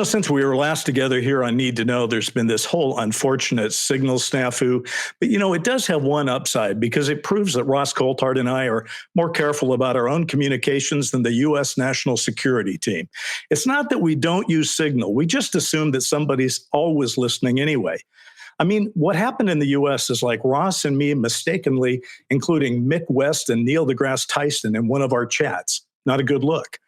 Since we were last together here on Need to Know, there's been this whole unfortunate signal snafu. But, it does have one upside because it proves that Ross Coulthart and I are more careful about our own communications than the U.S. National Security Team. It's not that we don't use Signal. We just assume that somebody's always listening anyway. I mean, what happened in the U.S. is like Ross and me mistakenly including Mick West and Neil deGrasse Tyson in one of our chats. Not a good look.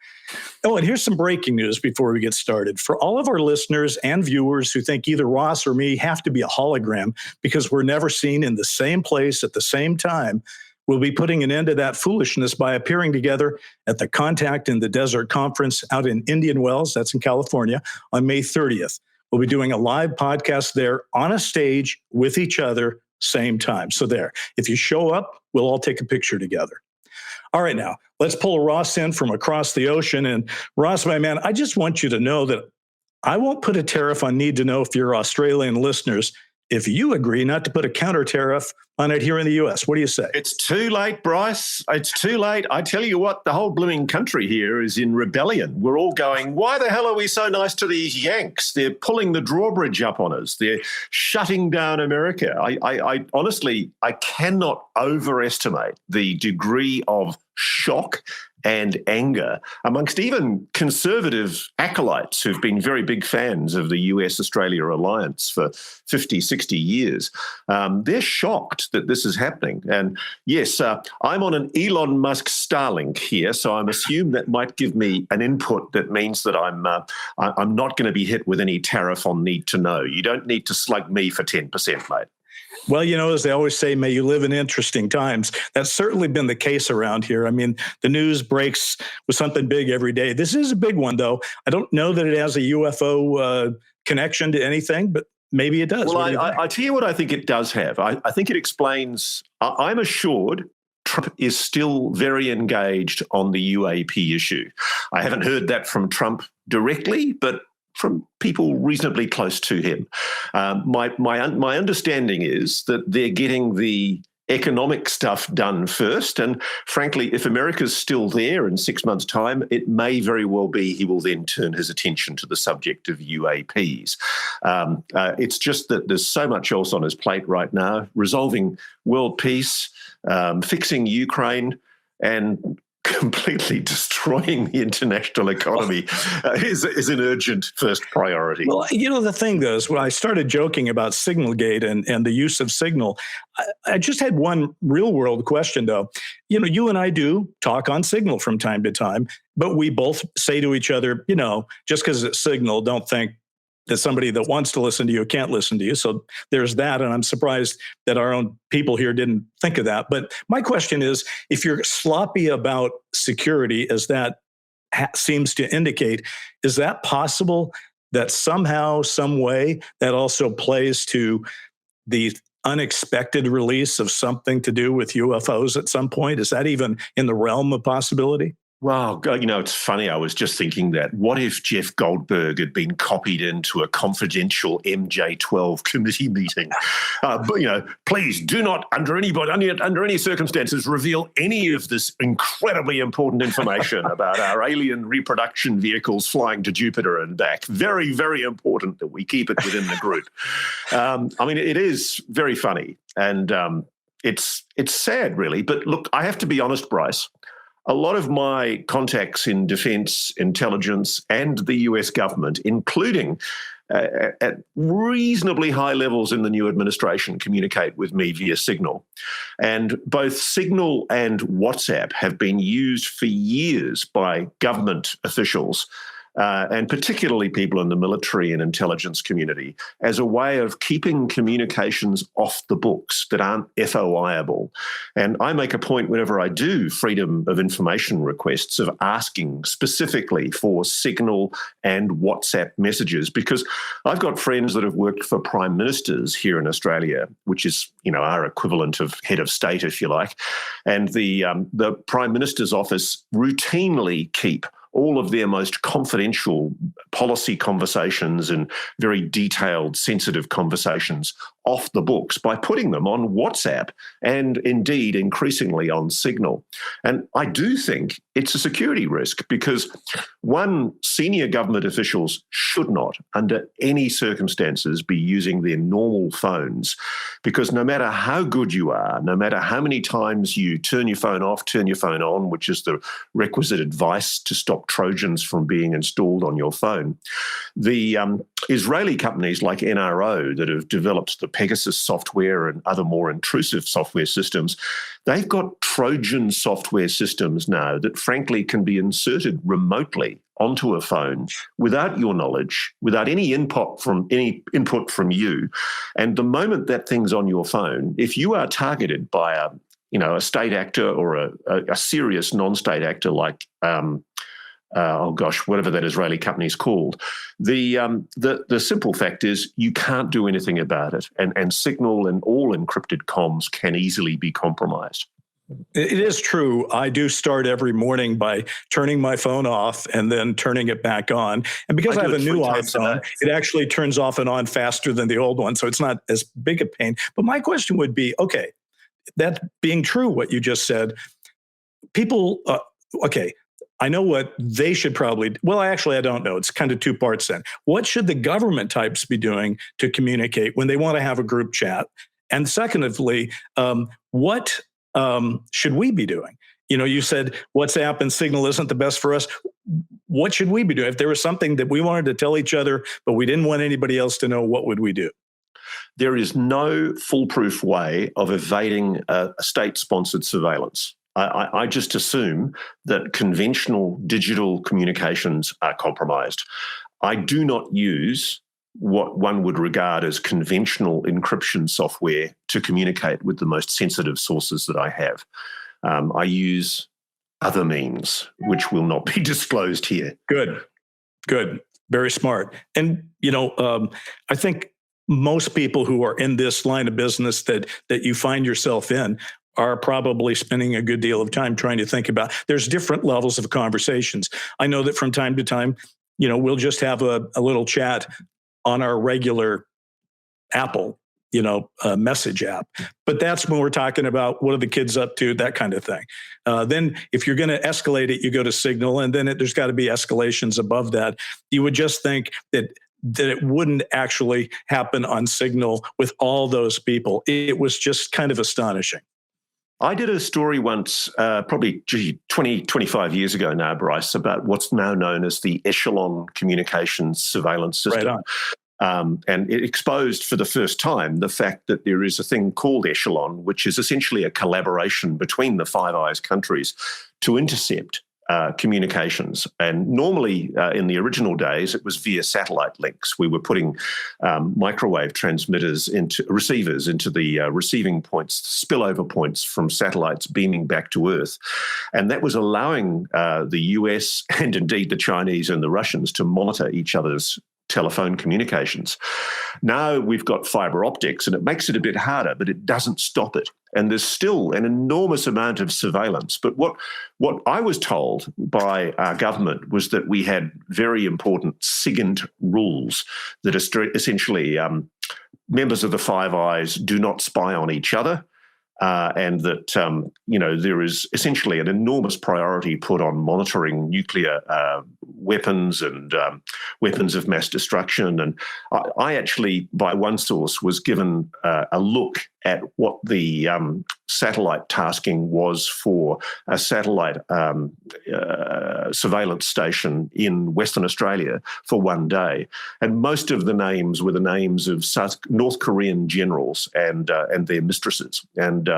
Oh, and here's some breaking news before we get started. For all of our listeners and viewers who think either Ross or me have to be a hologram because we're never seen in the same place at the same time, we'll be putting an end to that foolishness by appearing together at the Contact in the Desert Conference out in Indian Wells, that's in California, on May 30th. We'll be doing a live podcast there on a stage with each other, same time. So there, if you show up, we'll all take a picture together. All right, now, let's pull Ross in from across the ocean. And Ross, my man, I just want you to know that I won't put a tariff on Need to Know for your Australian listeners if you agree not to put a counter tariff on it here in the U.S. What do you say? It's too late, Bryce. It's too late. I tell you what, the whole blooming country here is in rebellion. We're all going, why the hell are we so nice to these Yanks? They're pulling the drawbridge up on us. They're shutting down America. I honestly, I cannot overestimate the degree of shock and anger amongst even conservative acolytes who've been very big fans of the US-Australia alliance for 50, 60 years. They're shocked that this is happening. And yes, I'm on an Elon Musk Starlink here, so I'm assuming that might give me an input that means that I'm not going to be hit with any tariff on Need to Know. You don't need to slug me for 10%, mate. Well, as they always say, may you live in interesting times. That's certainly been the case around here. I mean, the news breaks with something big every day. This is a big one, though. I don't know that it has a UFO connection to anything, but maybe it does. Well, I tell you what I think it does have. I think it explains, I'm assured Trump is still very engaged on the UAP issue. I haven't heard that from Trump directly, but from people reasonably close to him. My understanding is that they're getting the economic stuff done first. And frankly, if America's still there in 6 months' time, it may very well be he will then turn his attention to the subject of UAPs. It's just that there's so much else on his plate right now, resolving world peace, fixing Ukraine, and completely destroying the international economy is an urgent first priority. Well, the thing, though, is when I started joking about Signalgate and the use of Signal, I just had one real-world question, though. You and I do talk on Signal from time to time, but we both say to each other, just because it's Signal, don't think that somebody that wants to listen to you can't listen to you. So there's that. And I'm surprised that our own people here didn't think of that. But my question is, if you're sloppy about security, as that seems to indicate, is that possible that somehow, some way, that also plays to the unexpected release of something to do with UFOs at some point? Is that even in the realm of possibility? Well, it's funny. I was just thinking that what if Jeff Goldberg had been copied into a confidential MJ12 committee meeting? But, please do not, under any circumstances, reveal any of this incredibly important information about our alien reproduction vehicles flying to Jupiter and back. Very, very important that we keep it within the group. It is very funny, and it's sad, really. But look, I have to be honest, Bryce. A lot of my contacts in defense, intelligence, and the US government, including at reasonably high levels in the new administration, communicate with me via Signal. And both Signal and WhatsApp have been used for years by government officials, and particularly people in the military and intelligence community, as a way of keeping communications off the books that aren't FOIable. And I make a point whenever I do freedom of information requests of asking specifically for Signal and WhatsApp messages, because I've got friends that have worked for prime ministers here in Australia, which is, our equivalent of head of state, if you like. And the prime minister's office routinely keep all of their most confidential policy conversations and very detailed, sensitive conversations off the books by putting them on WhatsApp and indeed increasingly on Signal. And I do think it's a security risk because, one, senior government officials should not, under any circumstances, be using their normal phones, because no matter how good you are, no matter how many times you turn your phone off, turn your phone on, which is the requisite advice to stop Trojans from being installed on your phone, the Israeli companies like NRO that have developed the Pegasus software and other more intrusive software systems, they've got Trojan software systems now that frankly can be inserted remotely onto a phone without your knowledge, without any input from you. And the moment that thing's on your phone, if you are targeted by a state actor or a serious non-state actor like whatever that Israeli company is called, the simple fact is you can't do anything about it, and Signal and all encrypted comms can easily be compromised. It is true. I do start every morning by turning my phone off and then turning it back on. And because I have a new iPhone, it actually turns off and on faster than the old one, so it's not as big a pain. But my question would be, okay, that being true, what you just said, people, I know what they should probably, well, actually, I don't know. It's kind of two parts then. What should the government types be doing to communicate when they want to have a group chat? And secondly, what should we be doing? You said WhatsApp and Signal isn't the best for us. What should we be doing? If there was something that we wanted to tell each other, but we didn't want anybody else to know, what would we do? There is no foolproof way of evading a state-sponsored surveillance. I just assume that conventional digital communications are compromised. I do not use what one would regard as conventional encryption software to communicate with the most sensitive sources that I have. I use other means, which will not be disclosed here. Good. Very smart. And, I think most people who are in this line of business that you find yourself in are probably spending a good deal of time trying to think about. There's different levels of conversations. I know that from time to time, we'll just have a little chat on our regular Apple, message app. But that's when we're talking about what are the kids up to, that kind of thing. Then if you're going to escalate it, you go to Signal, and then there's got to be escalations above that. You would just think that it wouldn't actually happen on Signal with all those people. It was just kind of astonishing. I did a story once, probably 20, 25 years ago now, Bryce, about what's now known as the Echelon Communications Surveillance System. Right on. And it exposed for the first time the fact that there is a thing called Echelon, which is essentially a collaboration between the Five Eyes countries to intercept communications. And normally in the original days, it was via satellite links. We were putting microwave transmitters into receivers into the receiving points, spillover points from satellites beaming back to Earth. And that was allowing the US and indeed the Chinese and the Russians to monitor each other's telephone communications. Now we've got fiber optics, and it makes it a bit harder, but it doesn't stop it. And there's still an enormous amount of surveillance. But what I was told by our government was that we had very important SIGINT rules that are essentially members of the Five Eyes do not spy on each other. And that, there is essentially an enormous priority put on monitoring nuclear weapons and weapons of mass destruction. And I actually, by one source, was given a look at what the satellite tasking was for a satellite surveillance station in Western Australia for one day. And most of the names were the names of North Korean generals and their mistresses. And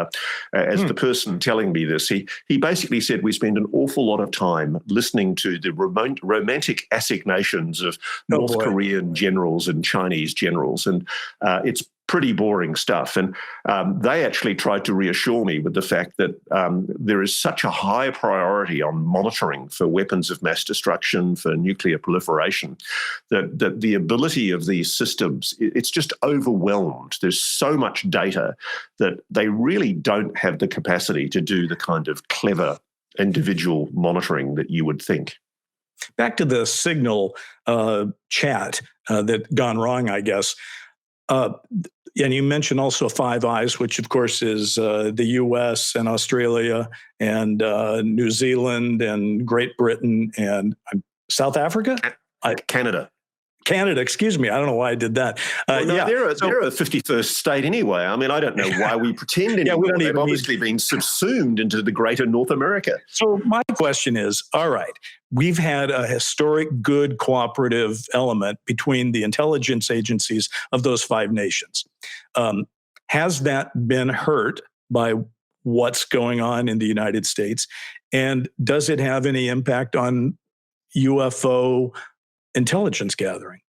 as the person telling me this, he basically said we spend an awful lot of time listening to the romantic assignations of North Korean generals and Chinese generals. And it's pretty boring stuff. And they actually tried to reassure me with the fact that there is such a high priority on monitoring for weapons of mass destruction, for nuclear proliferation, that the ability of these systems, it's just overwhelmed. There's so much data that they really don't have the capacity to do the kind of clever individual monitoring that you would think. Back to the signal chat that gone wrong, I guess. And you mentioned also Five Eyes, which of course is the U.S. and Australia and New Zealand and Great Britain and South Africa? Canada. Canada, excuse me. I don't know why I did that. They're a 51st state anyway. I mean, I don't know why we pretend anymore. We don't They've even obviously been subsumed into the greater North America. So my question is, all right, we've had a historic good cooperative element between the intelligence agencies of those five nations. Has that been hurt by what's going on in the United States? And does it have any impact on UFO intelligence gathering?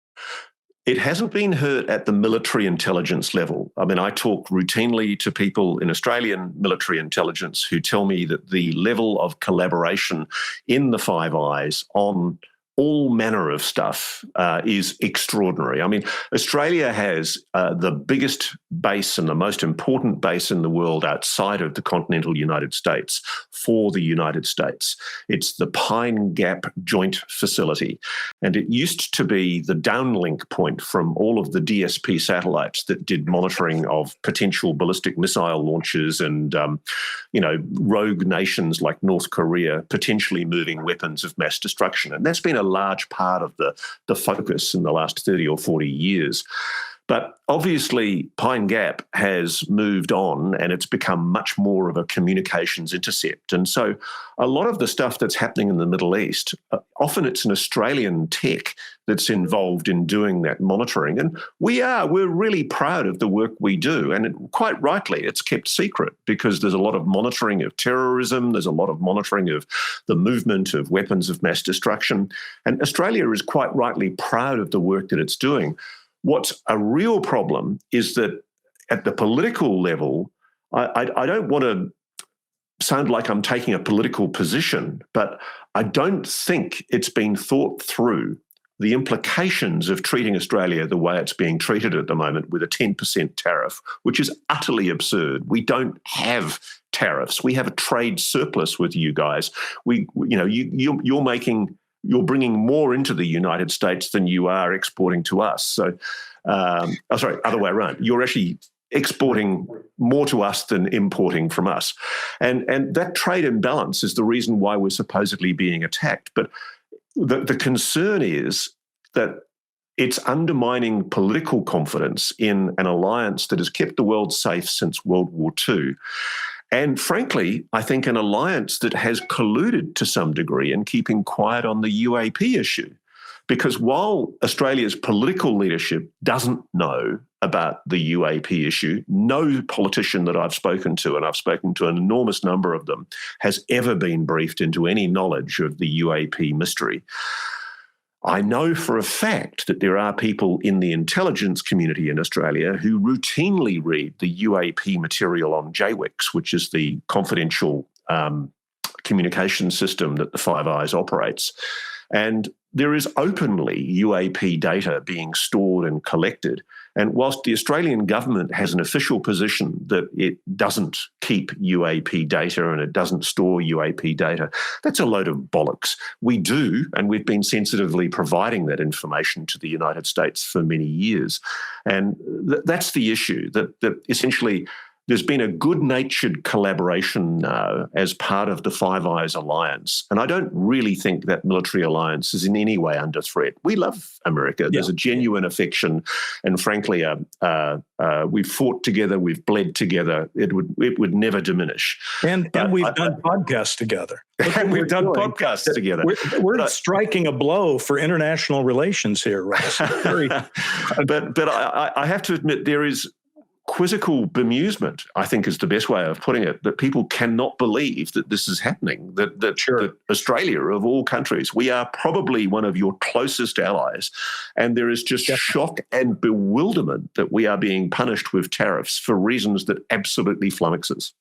It hasn't been hurt at the military intelligence level. I mean, I talk routinely to people in Australian military intelligence who tell me that the level of collaboration in the Five Eyes on all manner of stuff is extraordinary. I mean, Australia has the biggest base and the most important base in the world outside of the continental United States for the United States. It's the Pine Gap Joint Facility. And it used to be the downlink point from all of the DSP satellites that did monitoring of potential ballistic missile launches and, rogue nations like North Korea potentially moving weapons of mass destruction. And that's been a large part of the focus in the last 30 or 40 years. But obviously, Pine Gap has moved on and it's become much more of a communications intercept. And so a lot of the stuff that's happening in the Middle East, often it's an Australian tech that's involved in doing that monitoring. And we're really proud of the work we do. And quite rightly, it's kept secret because there's a lot of monitoring of terrorism. There's a lot of monitoring of the movement of weapons of mass destruction. And Australia is quite rightly proud of the work that it's doing. What's a real problem is that at the political level, I don't want to sound like I'm taking a political position, but I don't think it's been thought through the implications of treating Australia the way it's being treated at the moment with a 10% tariff, which is utterly absurd. We don't have tariffs. We have a trade surplus with you guys. You're bringing more into the United States than you are exporting to us. So, other way around. You're actually exporting more to us than importing from us. And that trade imbalance is the reason why we're supposedly being attacked. But the concern is that it's undermining political confidence in an alliance that has kept the world safe since World War II. And frankly, I think an alliance that has colluded to some degree in keeping quiet on the UAP issue. Because while Australia's political leadership doesn't know about the UAP issue, no politician that I've spoken to, and I've spoken to an enormous number of them, has ever been briefed into any knowledge of the UAP mystery. I know for a fact that there are people in the intelligence community in Australia who routinely read the UAP material on JWICS, which is the confidential communication system that the Five Eyes operates. And there is openly UAP data being stored and collected. And whilst the Australian government has an official position that it doesn't keep UAP data and it doesn't store UAP data, that's a load of bollocks. We do, and we've been sensitively providing that information to the United States for many years. And that's the issue, that essentially there's been a good-natured collaboration now as part of the Five Eyes alliance. And I don't really think that military alliance is in any way under threat. We love America. Yeah. There's a genuine affection. And frankly, we've fought together, we've bled together. It would never diminish. And we've done podcasts together. And we've done podcasts together. We're striking a blow for international relations here, Ross. But I have to admit, there is quizzical bemusement, I think is the best way of putting it, that people cannot believe that this is happening, that Australia, of all countries, we are probably one of your closest allies. And there is just shock and bewilderment that we are being punished with tariffs for reasons that absolutely flummox us.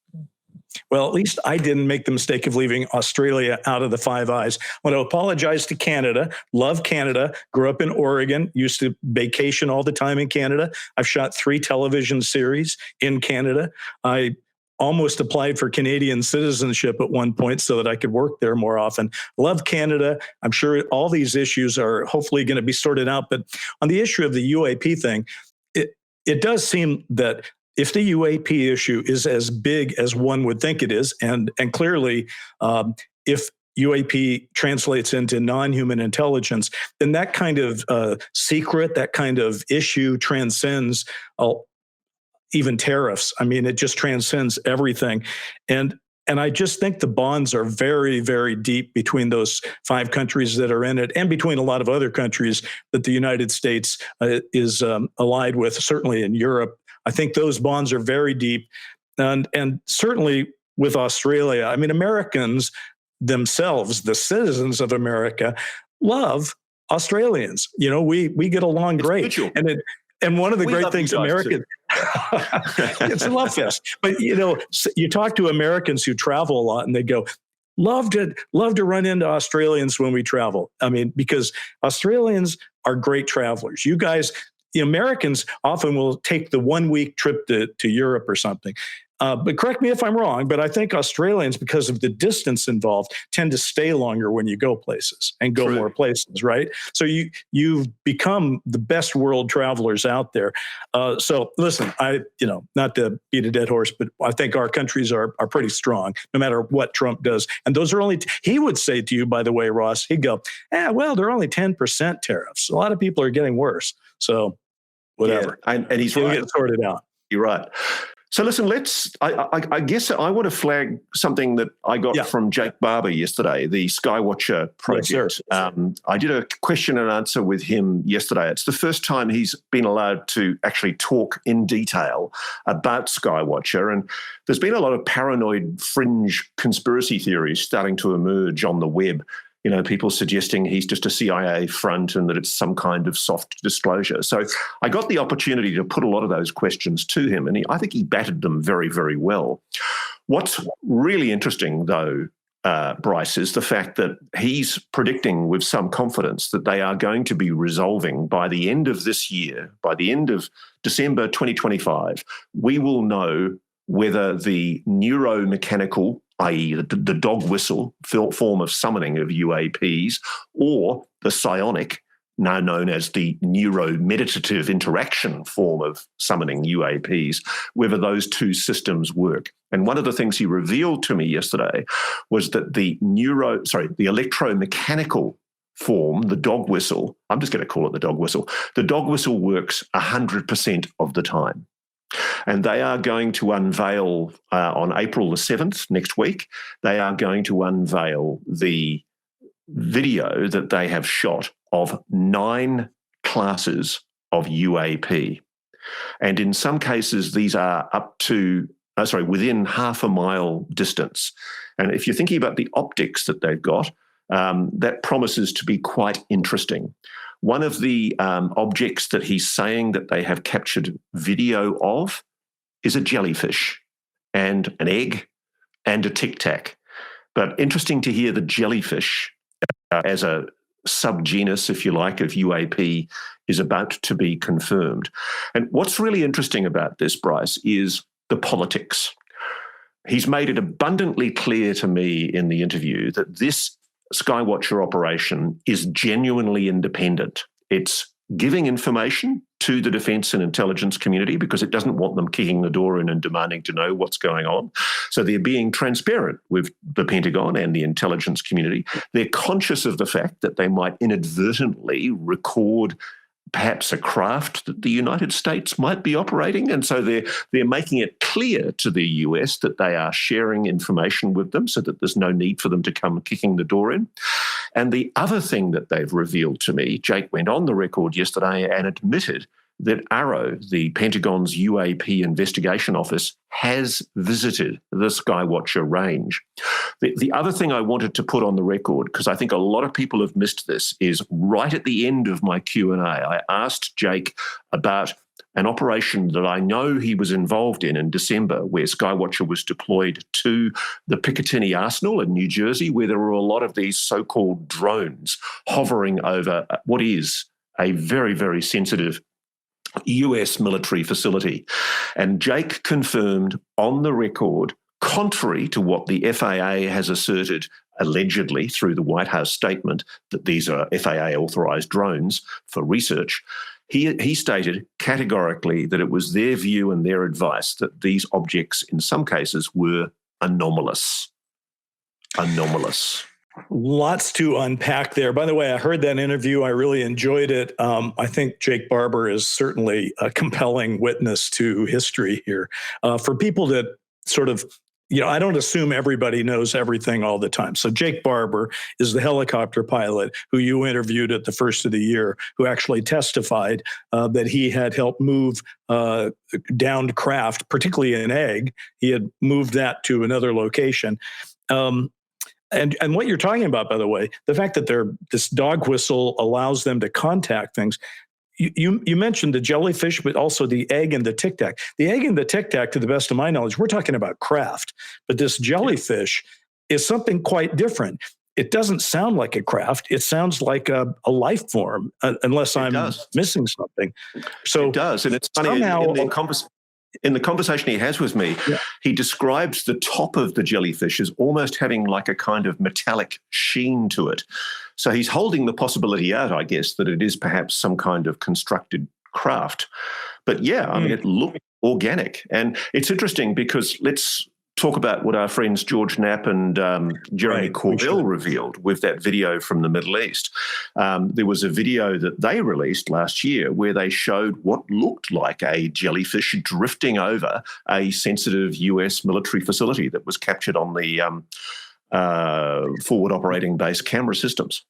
Well, at least I didn't make the mistake of leaving Australia out of the Five Eyes. I want to apologize to Canada. Love Canada. Grew up in Oregon. Used to vacation all the time in Canada. I've shot 3 television series in Canada. I almost applied for Canadian citizenship at one point so that I could work there more often. Love Canada. I'm sure all these issues are hopefully going to be sorted out. But on the issue of the UAP thing, it does seem that if the UAP issue is as big as one would think it is, and clearly if UAP translates into non-human intelligence, then that kind of secret, that kind of issue transcends even tariffs. I mean, it just transcends everything. And I just think the bonds are very, very deep between those 5 countries that are in it and between a lot of other countries that the United States is allied with, certainly in Europe. I think those bonds are very deep. And certainly with Australia, I mean, Americans themselves, the citizens of America, love Australians. You know, we get along great. Mutual. And one of the We great love things you guys Americans, it's a love fest. But you know, you talk to Americans who travel a lot, and they go, love to run into Australians when we travel. I mean, because Australians are great travelers. You guys, the Americans often will take the 1-week trip to Europe or something. But correct me if I'm wrong, but I think Australians, because of the distance involved, tend to stay longer when you go places and go more places, right? So you've become the best world travelers out there. So listen, not to beat a dead horse, but I think our countries are pretty strong, no matter what Trump does. And those are only, he would say to you, by the way, Ross, he'd go, well, they're only 10% tariffs. A lot of people are getting worse. So whatever. Yeah, and he's We'll right. get sorted out. You're right. So listen, I guess I want to flag something that I got from Jake Barber yesterday, the Skywatcher project. Yes, I did a question and answer with him yesterday. It's the first time he's been allowed to actually talk in detail about Skywatcher. And there's been a lot of paranoid fringe conspiracy theories starting to emerge on the web. You know, people suggesting he's just a CIA front and that it's some kind of soft disclosure. So I got the opportunity to put a lot of those questions to him, and I think he batted them very, very well. What's really interesting, though, Bryce, is the fact that he's predicting with some confidence that they are going to be resolving by the end of this year, by the end of December 2025, we will know whether the neuromechanical, i.e. the dog whistle form of summoning of UAPs, or the psionic, now known as the neuromeditative interaction form of summoning UAPs, whether those two systems work. And one of the things he revealed to me yesterday was that the electromechanical form, the dog whistle, I'm just going to call it the dog whistle works 100% of the time. And they are going to unveil on April the 7th, next week, they are going to unveil the video that they have shot of 9 classes of UAP. And in some cases, these are up to, within half a mile distance. And if you're thinking about the optics that they've got, that promises to be quite interesting. One of the objects that he's saying that they have captured video of is a jellyfish and an egg and a tic tac. But interesting to hear the jellyfish as a subgenus, if you like, of UAP is about to be confirmed. And what's really interesting about this, Bryce, is the politics. He's made it abundantly clear to me in the interview that this Skywatcher operation is genuinely independent. It's giving information to the defence and intelligence community because it doesn't want them kicking the door in and demanding to know what's going on. So they're being transparent with the Pentagon and the intelligence community. They're conscious of the fact that they might inadvertently record perhaps a craft that the United States might be operating. And so they're making it clear to the US that they are sharing information with them so that there's no need for them to come kicking the door in. And the other thing that they've revealed to me, Jake went on the record yesterday and admitted that AARO, the Pentagon's UAP investigation office, has visited the Skywatcher range. The other thing I wanted to put on the record, because I think a lot of people have missed this, is right at the end of my Q&A, I asked Jake about an operation that I know he was involved in December, where Skywatcher was deployed to the Picatinny Arsenal in New Jersey, where there were a lot of these so-called drones hovering over what is a very, very sensitive US military facility. And Jake confirmed on the record, contrary to what the FAA has asserted allegedly through the White House statement, that these are FAA-authorised drones for research, he stated categorically that it was their view and their advice that these objects, in some cases, were anomalous. Anomalous. Lots to unpack there. By the way, I heard that interview. I really enjoyed it. I think Jake Barber is certainly a compelling witness to history here. For people that sort of, I don't assume everybody knows everything all the time. So Jake Barber is the helicopter pilot who you interviewed at the first of the year, who actually testified that he had helped move downed craft, particularly an egg. He had moved that to another location. And what you're talking about, by the way, the fact that this dog whistle allows them to contact things. You mentioned the jellyfish, but also the egg and the tic tac. The egg and the tic tac, to the best of my knowledge, we're talking about craft. But this jellyfish is something quite different. It doesn't sound like a craft. It sounds like a life form, unless I'm missing something. So it does, and it's funny in the conversation he has with me, he describes the top of the jellyfish as almost having like a kind of metallic sheen to it. So he's holding the possibility out, I guess, that it is perhaps some kind of constructed craft. But I mean, it looked organic. And it's interesting because let's talk about what our friends George Knapp and Jeremy Corbell revealed with that video from the Middle East. There was a video that they released last year where they showed what looked like a jellyfish drifting over a sensitive US military facility that was captured on the forward operating base camera systems.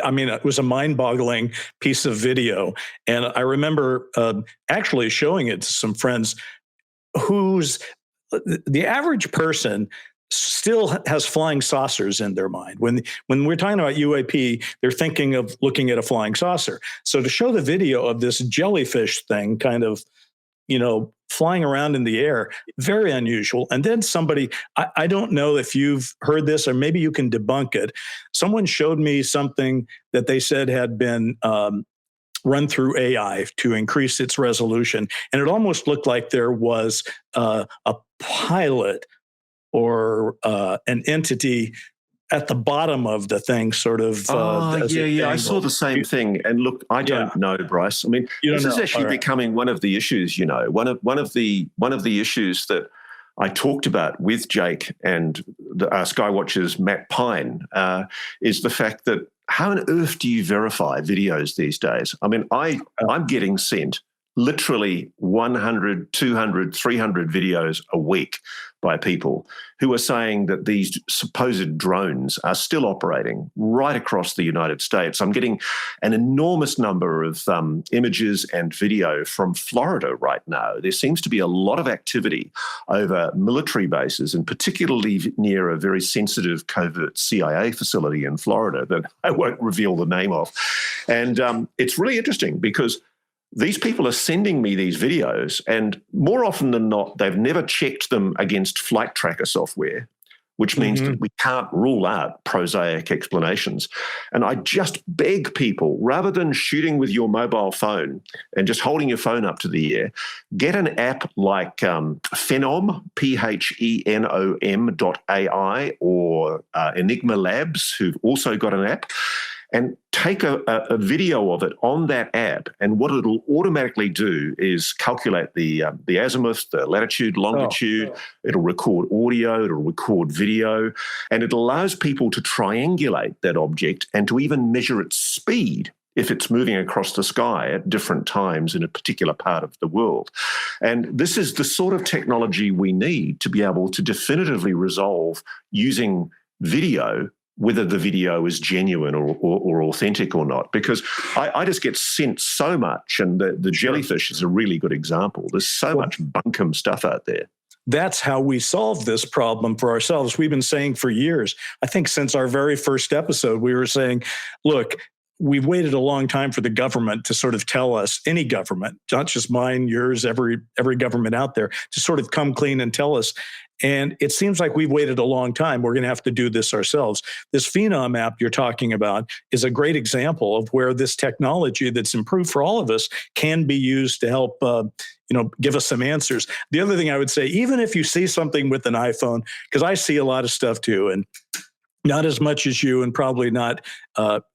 I mean, it was a mind-boggling piece of video. And I remember actually showing it to some friends whose the average person still has flying saucers in their mind. When we're talking about UAP, they're thinking of looking at a flying saucer. So to show the video of this jellyfish thing kind of, flying around in the air, very unusual. And then somebody, I don't know if you've heard this or maybe you can debunk it. Someone showed me something that they said had been run through AI to increase its resolution. And it almost looked like there was a pilot or an entity at the bottom of the thing, sort of. I saw the same thing. And look, I don't know, Bryce. I mean, this is actually becoming one of the issues. One of the issues that I talked about with Jake and our Skywatch's Matt Pine is the fact that how on earth do you verify videos these days? I mean, I'm getting sent literally 100, 200, 300 videos a week by people who are saying that these supposed drones are still operating right across the United States. I'm getting an enormous number of images and video from Florida right now. There seems to be a lot of activity over military bases, and particularly near a very sensitive covert CIA facility in Florida that I won't reveal the name of. And it's really interesting because these people are sending me these videos, and more often than not, they've never checked them against flight tracker software, which means that we can't rule out prosaic explanations. And I just beg people, rather than shooting with your mobile phone and just holding your phone up to the air, get an app like Phenom, PHENOM.ai, or Enigma Labs, who've also got an app, and take a video of it on that app. And what it'll automatically do is calculate the azimuth, the latitude, longitude. It'll record audio, it'll record video, and it allows people to triangulate that object and to even measure its speed if it's moving across the sky at different times in a particular part of the world. And this is the sort of technology we need to be able to definitively resolve using video whether the video is genuine or authentic or not, because I just get sent so much, and the jellyfish is a really good example. There's so much bunkum stuff out there. That's how we solve this problem for ourselves. We've been saying for years, I think since our very first episode, we were saying, look, we've waited a long time for the government to sort of tell us, any government, not just mine, yours, every government out there, to sort of come clean and tell us. And it seems like we've waited a long time. We're going to have to do this ourselves. This Phenom app you're talking about is a great example of where this technology that's improved for all of us can be used to help give us some answers. The other thing I would say, even if you see something with an iPhone, because I see a lot of stuff too, and not as much as you, and probably not,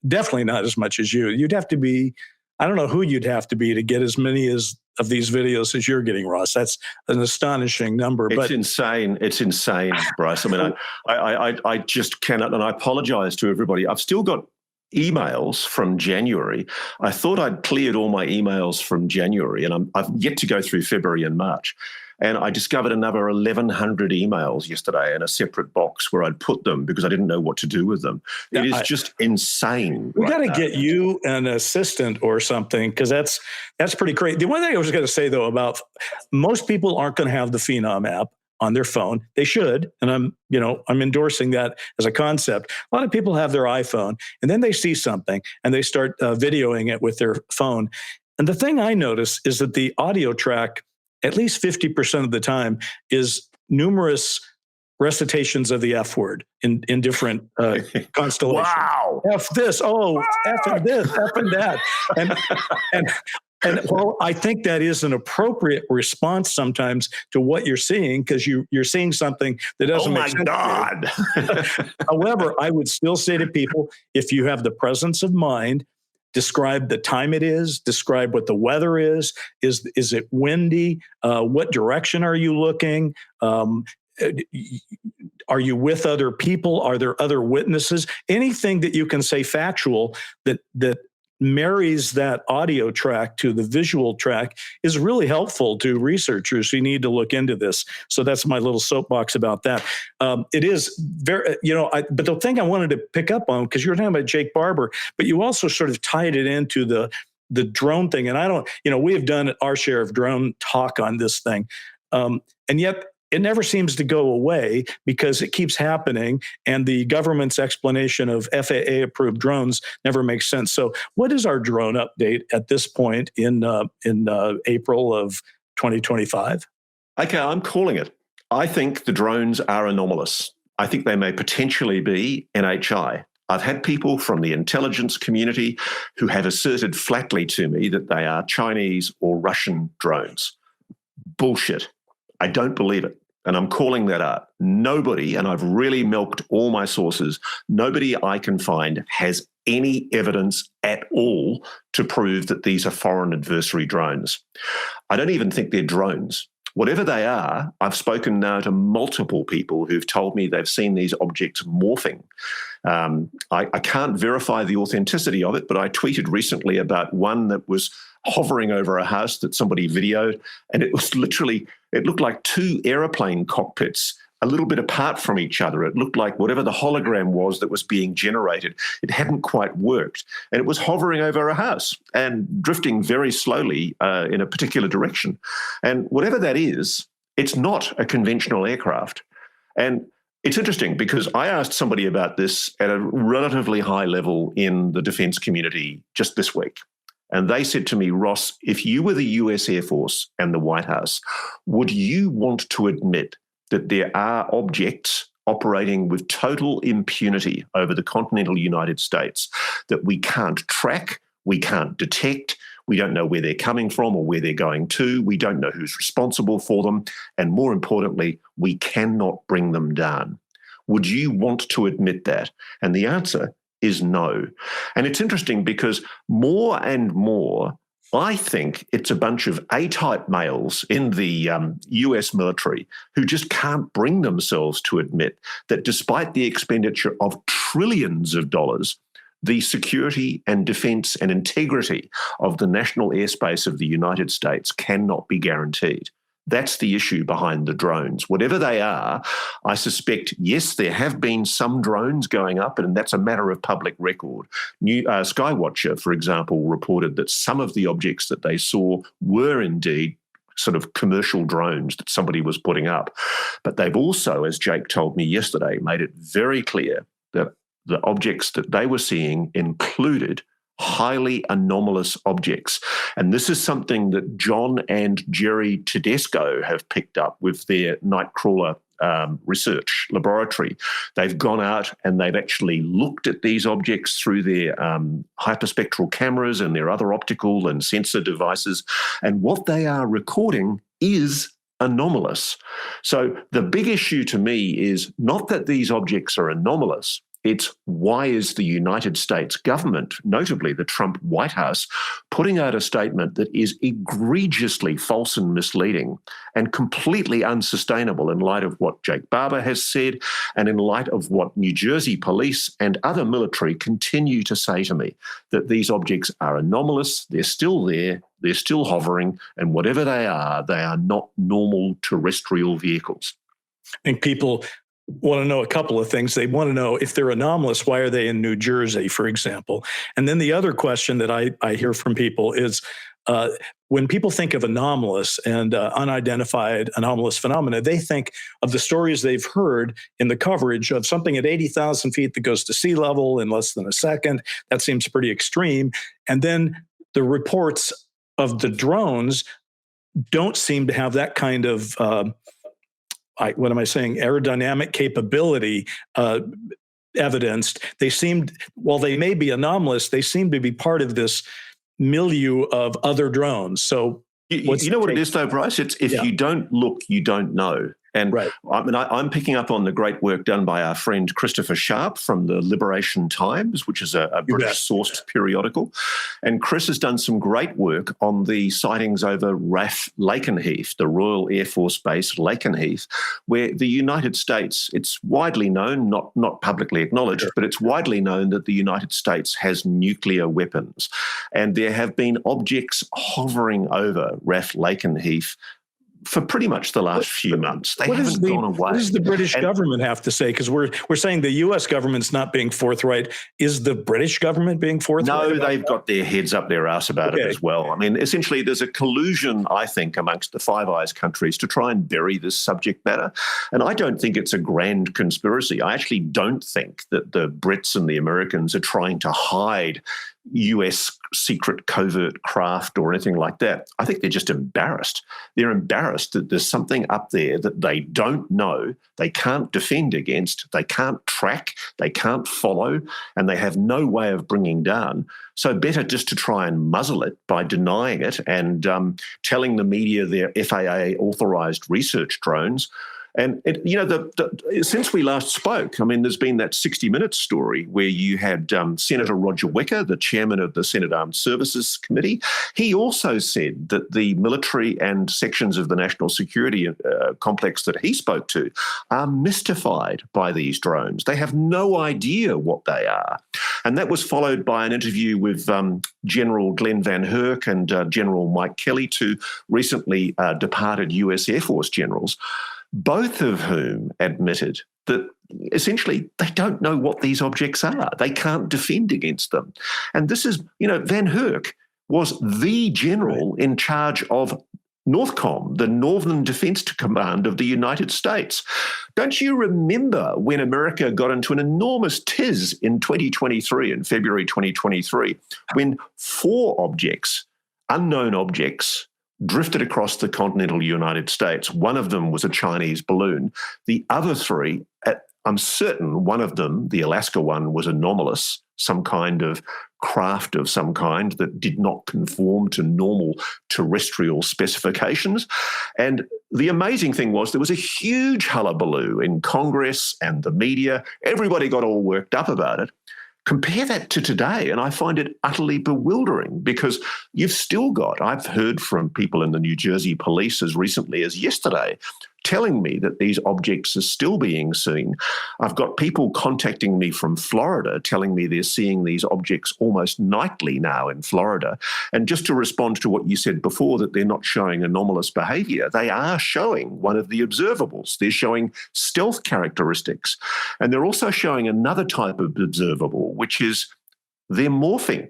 definitely not as much as you. You'd have to be, I don't know who you'd have to be to get as many of these videos as you're getting, Ross. That's an astonishing number. It's insane. It's insane, Bryce. I mean, I just cannot, and I apologize to everybody. I've still got emails from January. I thought I'd cleared all my emails from January, and I've yet to go through February and March. And I discovered another 1,100 emails yesterday in a separate box where I'd put them because I didn't know what to do with them. It is just insane. We got to get you an assistant or something, because that's pretty great. The one thing I was going to say, though, about most people aren't going to have the Phenom app on their phone. They should, and I'm endorsing that as a concept. A lot of people have their iPhone, and then they see something and they start videoing it with their phone. And the thing I notice is that the audio track, at least 50% of the time, is numerous recitations of the F word in different constellations. Wow. F this, oh, F and this, F and that. And well, I think that is an appropriate response sometimes to what you're seeing, because you're seeing something that doesn't make sense. Oh my God. However, I would still say to people, if you have the presence of mind, describe the time it is, describe what the weather is it windy? What direction are you looking? Are you with other people? Are there other witnesses? Anything that you can say factual that marries that audio track to the visual track is really helpful to researchers who need to look into this. So that's my little soapbox about that. It is very, but the thing I wanted to pick up on, because you were talking about Jake Barber, but you also sort of tied it into the drone thing. And we have done our share of drone talk on this thing. And yet it never seems to go away because it keeps happening, and the government's explanation of FAA-approved drones never makes sense. So, what is our drone update at this point in April of 2025? Okay, I'm calling it. I think the drones are anomalous. I think they may potentially be NHI. I've had people from the intelligence community who have asserted flatly to me that they are Chinese or Russian drones. Bullshit. I don't believe it, and I'm calling that out. Nobody, and I've really milked all my sources, nobody I can find has any evidence at all to prove that these are foreign adversary drones. I don't even think they're drones. Whatever they are, I've spoken now to multiple people who've told me they've seen these objects morphing. I can't verify the authenticity of it, but I tweeted recently about one that was hovering over a house that somebody videoed, and it was literally, it looked like two airplane cockpits a little bit apart from each other. It looked like whatever the hologram was that was being generated, it hadn't quite worked. And it was hovering over a house and drifting very slowly in a particular direction. And whatever that is, it's not a conventional aircraft. And it's interesting because I asked somebody about this at a relatively high level in the defense community just this week. And they said to me, Ross, if you were the US Air Force and the White House, would you want to admit that there are objects operating with total impunity over the continental United States that we can't track, we can't detect, we don't know where they're coming from or where they're going to, we don't know who's responsible for them, and more importantly, we cannot bring them down? Would you want to admit that? And the answer is no. And it's interesting because more and more, I think it's a bunch of A-type males in the US military who just can't bring themselves to admit that despite the expenditure of trillions of dollars, the security and defense and integrity of the national airspace of the United States cannot be guaranteed. That's the issue behind the drones. Whatever they are, I suspect, yes, there have been some drones going up, and that's a matter of public record. Skywatcher, for example, reported that some of the objects that they saw were indeed sort of commercial drones that somebody was putting up. But they've also, as Jake told me yesterday, made it very clear that the objects that they were seeing included highly anomalous objects. And this is something that John and Jerry Tedesco have picked up with their Nightcrawler research laboratory. They've gone out and they've actually looked at these objects through their hyperspectral cameras and their other optical and sensor devices. And what they are recording is anomalous. So the big issue to me is not that these objects are anomalous. It's why is the United States government, notably the Trump White House, putting out a statement that is egregiously false and misleading and completely unsustainable in light of what Jake Barber has said and in light of what New Jersey police and other military continue to say to me, that these objects are anomalous, they're still there, they're still hovering, and whatever they are not normal terrestrial vehicles. I think people want to know a couple of things. They want to know if they're anomalous, why are they in New Jersey, for example? And then the other question that I hear from people is when people think of anomalous and unidentified anomalous phenomena, they think of the stories they've heard in the coverage of something at 80,000 feet that goes to sea level in less than a second. That seems pretty extreme. And then the reports of the drones don't seem to have that kind of aerodynamic capability evidenced. They seemed, while they may be anomalous, they seem to be part of this milieu of other drones. So you know what it is though, Bryce? It's if you don't look, you don't know. And right. I mean, I'm picking up on the great work done by our friend Christopher Sharp from the Liberation Times, which is a British-sourced periodical. And Chris has done some great work on the sightings over RAF Lakenheath, the Royal Air Force Base Lakenheath, where the United States, it's widely known, not publicly acknowledged, but it's widely known that the United States has nuclear weapons. And there have been objects hovering over RAF Lakenheath for pretty much the last few months. They haven't gone away. What does the British government have to say? Because we're saying the U.S. government's not being forthright. Is the British government being forthright? No, they've got their heads up their ass about it as well. I mean, essentially, there's a collusion, I think, amongst the Five Eyes countries to try and bury this subject matter. And I don't think it's a grand conspiracy. I actually don't think that the Brits and the Americans are trying to hide US secret covert craft or anything like that. I think they're just embarrassed. They're embarrassed that there's something up there that they don't know, they can't defend against, they can't track, they can't follow, and they have no way of bringing down. So better just to try and muzzle it by denying it and telling the media they're FAA-authorised research drones. And, since we last spoke, I mean, there's been that 60 Minutes story where you had Senator Roger Wicker, the chairman of the Senate Armed Services Committee. He also said that the military and sections of the national security complex that he spoke to are mystified by these drones. They have no idea what they are. And that was followed by an interview with General Glenn Van Herk and General Mike Kelly, two recently departed US Air Force generals, both of whom admitted that essentially they don't know what these objects are. They can't defend against them. And this is, Van Herk was the general in charge of NORTHCOM, the Northern Defense Command of the United States. Don't you remember when America got into an enormous tiz in 2023, in February 2023, when 4 objects, unknown objects, drifted across the continental United States. One of them was a Chinese balloon. The other 3, I'm certain one of them, the Alaska one, was anomalous, some kind of craft of some kind that did not conform to normal terrestrial specifications. And the amazing thing was there was a huge hullabaloo in Congress and the media. Everybody got all worked up about it. Compare that to today, and I find it utterly bewildering because you've still got, I've heard from people in the New Jersey police as recently as yesterday telling me that these objects are still being seen. I've got people contacting me from Florida telling me they're seeing these objects almost nightly now in Florida. And just to respond to what you said before, that they're not showing anomalous behavior, they are showing one of the observables. They're showing stealth characteristics. And they're also showing another type of observable, which is they're morphing.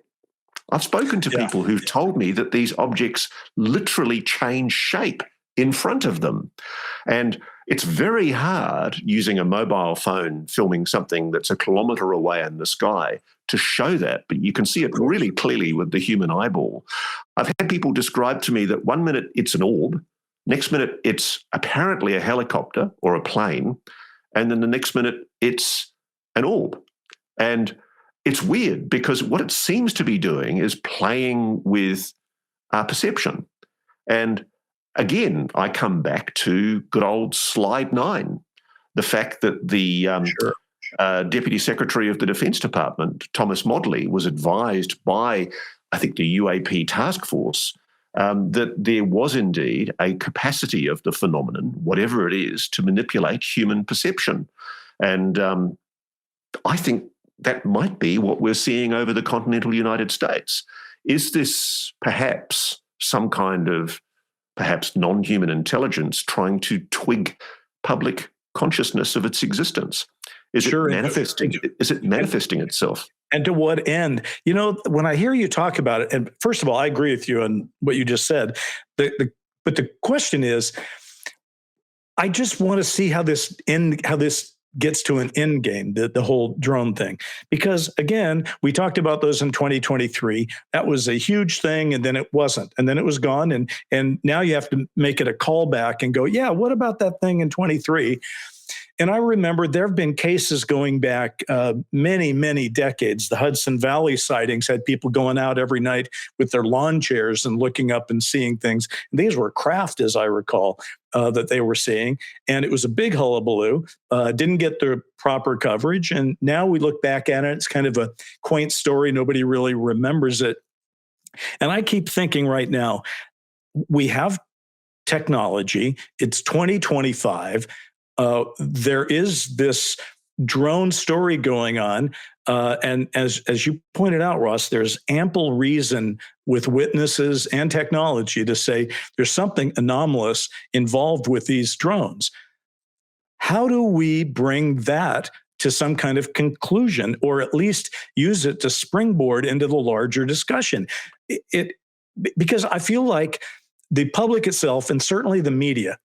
I've spoken to people who've told me that these objects literally change shape in front of them. And it's very hard using a mobile phone filming something that's a kilometre away in the sky to show that, but you can see it really clearly with the human eyeball. I've had people describe to me that one minute it's an orb, Next minute, it's apparently a helicopter or a plane. And then the next minute, it's an orb. And it's weird because what it seems to be doing is playing with our perception. And again, I come back to good old slide 9, the fact that the Deputy Secretary of the Defence Department, Thomas Modley, was advised by, I think, the UAP task force that there was indeed a capacity of the phenomenon, whatever it is, to manipulate human perception. And I think that might be what we're seeing over the continental United States. Is this perhaps some kind of perhaps non-human intelligence trying to twig public consciousness of its existence? Is it manifesting itself? And to what end? You know, when I hear you talk about it, and first of all, I agree with you on what you just said. But the question is, I just want to see how this gets to an end game, the whole drone thing. Because again, we talked about those in 2023. That was a huge thing, and then it wasn't. And then it was gone. And now you have to make it a callback and go, yeah, what about that thing in 23? And I remember there have been cases going back many, many decades. The Hudson Valley sightings had people going out every night with their lawn chairs and looking up and seeing things. And these were craft, as I recall, that they were seeing. And it was a big hullabaloo, didn't get the proper coverage. And now we look back at it, it's kind of a quaint story. Nobody really remembers it. And I keep thinking right now, we have technology. It's 2025. There is this drone story going on. And as you pointed out, Ross, there's ample reason with witnesses and technology to say there's something anomalous involved with these drones. How do we bring that to some kind of conclusion, or at least use it to springboard into the larger discussion? Because I feel like the public itself, and certainly the media,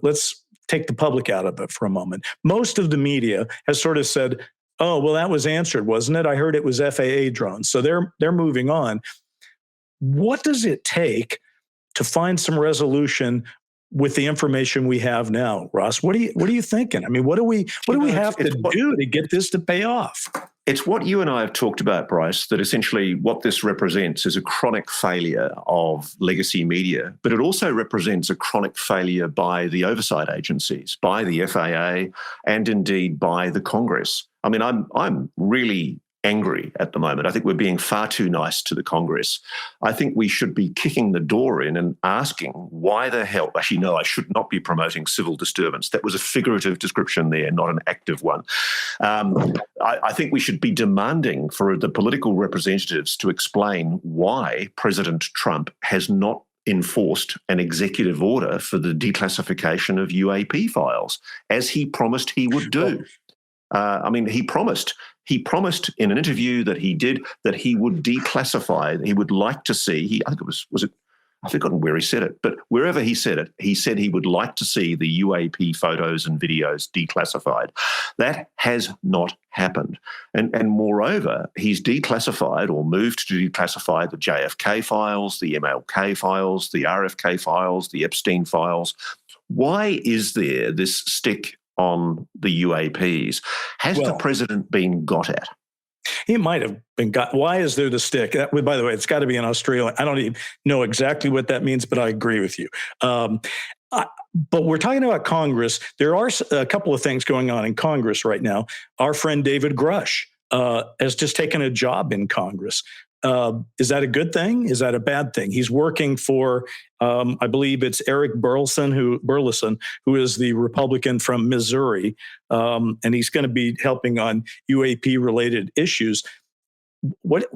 let's take the public out of it for a moment. Most of the media has sort of said, oh, well, that was answered, wasn't it? I heard it was FAA drones. So they're moving on. What does it take to find some resolution with the information we have now, Ross? What are you thinking? I mean, what do we have to do to get this to pay off? It's what you and I have talked about, Bryce, that essentially what this represents is a chronic failure of legacy media, but it also represents a chronic failure by the oversight agencies, by the FAA, and indeed by the Congress. I mean, I'm really angry at the moment. I think we're being far too nice to the Congress. I think we should be kicking the door in and asking why the hell. Actually, no, I should not be promoting civil disturbance. That was a figurative description there, not an active one. I think we should be demanding for the political representatives to explain why President Trump has not enforced an executive order for the declassification of UAP files, as he promised he would do. He promised in an interview that he did that he would declassify. He would like to see. I think it was it? I've forgotten where he said it, but wherever he said it, he said he would like to see the UAP photos and videos declassified. That has not happened. And moreover, he's declassified or moved to declassify the JFK files, the MLK files, the RFK files, the Epstein files. Why is there this stick on the UAPs? Has the president been got at? He might have been got. Why is there the stick? By the way, it's got to be in Australia. I don't even know exactly what that means, but I agree with you. But we're talking about Congress. There are a couple of things going on in Congress right now. Our friend David Grush has just taken a job in Congress. Is that a good thing? Is that a bad thing? He's working for, I believe it's Eric Burlison, who is the Republican from Missouri, and he's going to be helping on UAP-related issues. What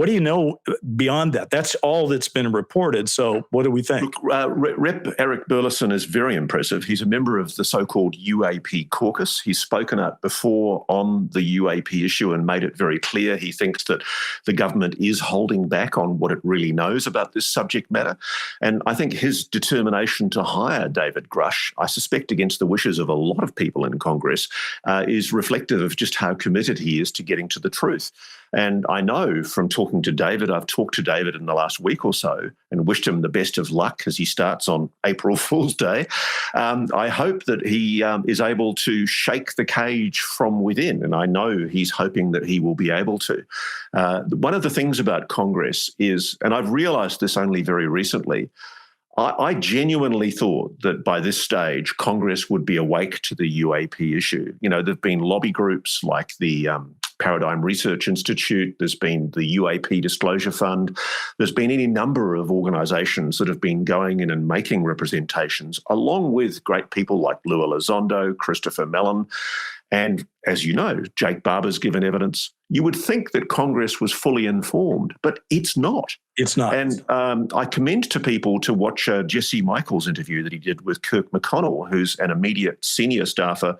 do you know beyond that? That's all that's been reported. So what do we think? Rep. Eric Burlison is very impressive. He's a member of the so-called UAP caucus. He's spoken out before on the UAP issue and made it very clear he thinks that the government is holding back on what it really knows about this subject matter. And I think his determination to hire David Grush, I suspect against the wishes of a lot of people in Congress, is reflective of just how committed he is to getting to the truth. And I know from talking to David, I've talked to David in the last week or so and wished him the best of luck as he starts on April Fool's Day. I hope that he is able to shake the cage from within, and I know he's hoping that he will be able to. One of the things about Congress is, and I've realised this only very recently, I genuinely thought that by this stage, Congress would be awake to the UAP issue. You know, there have been lobby groups like the Paradigm Research Institute, there's been the UAP Disclosure Fund, there's been any number of organisations that have been going in and making representations, along with great people like Lua Elizondo, Christopher Mellon, and as you know, Jake Barber's given evidence. You would think that Congress was fully informed, but it's not. It's not. And I commend to people to watch Jesse Michaels' interview that he did with Kirk McConnell, who's an immediate senior staffer,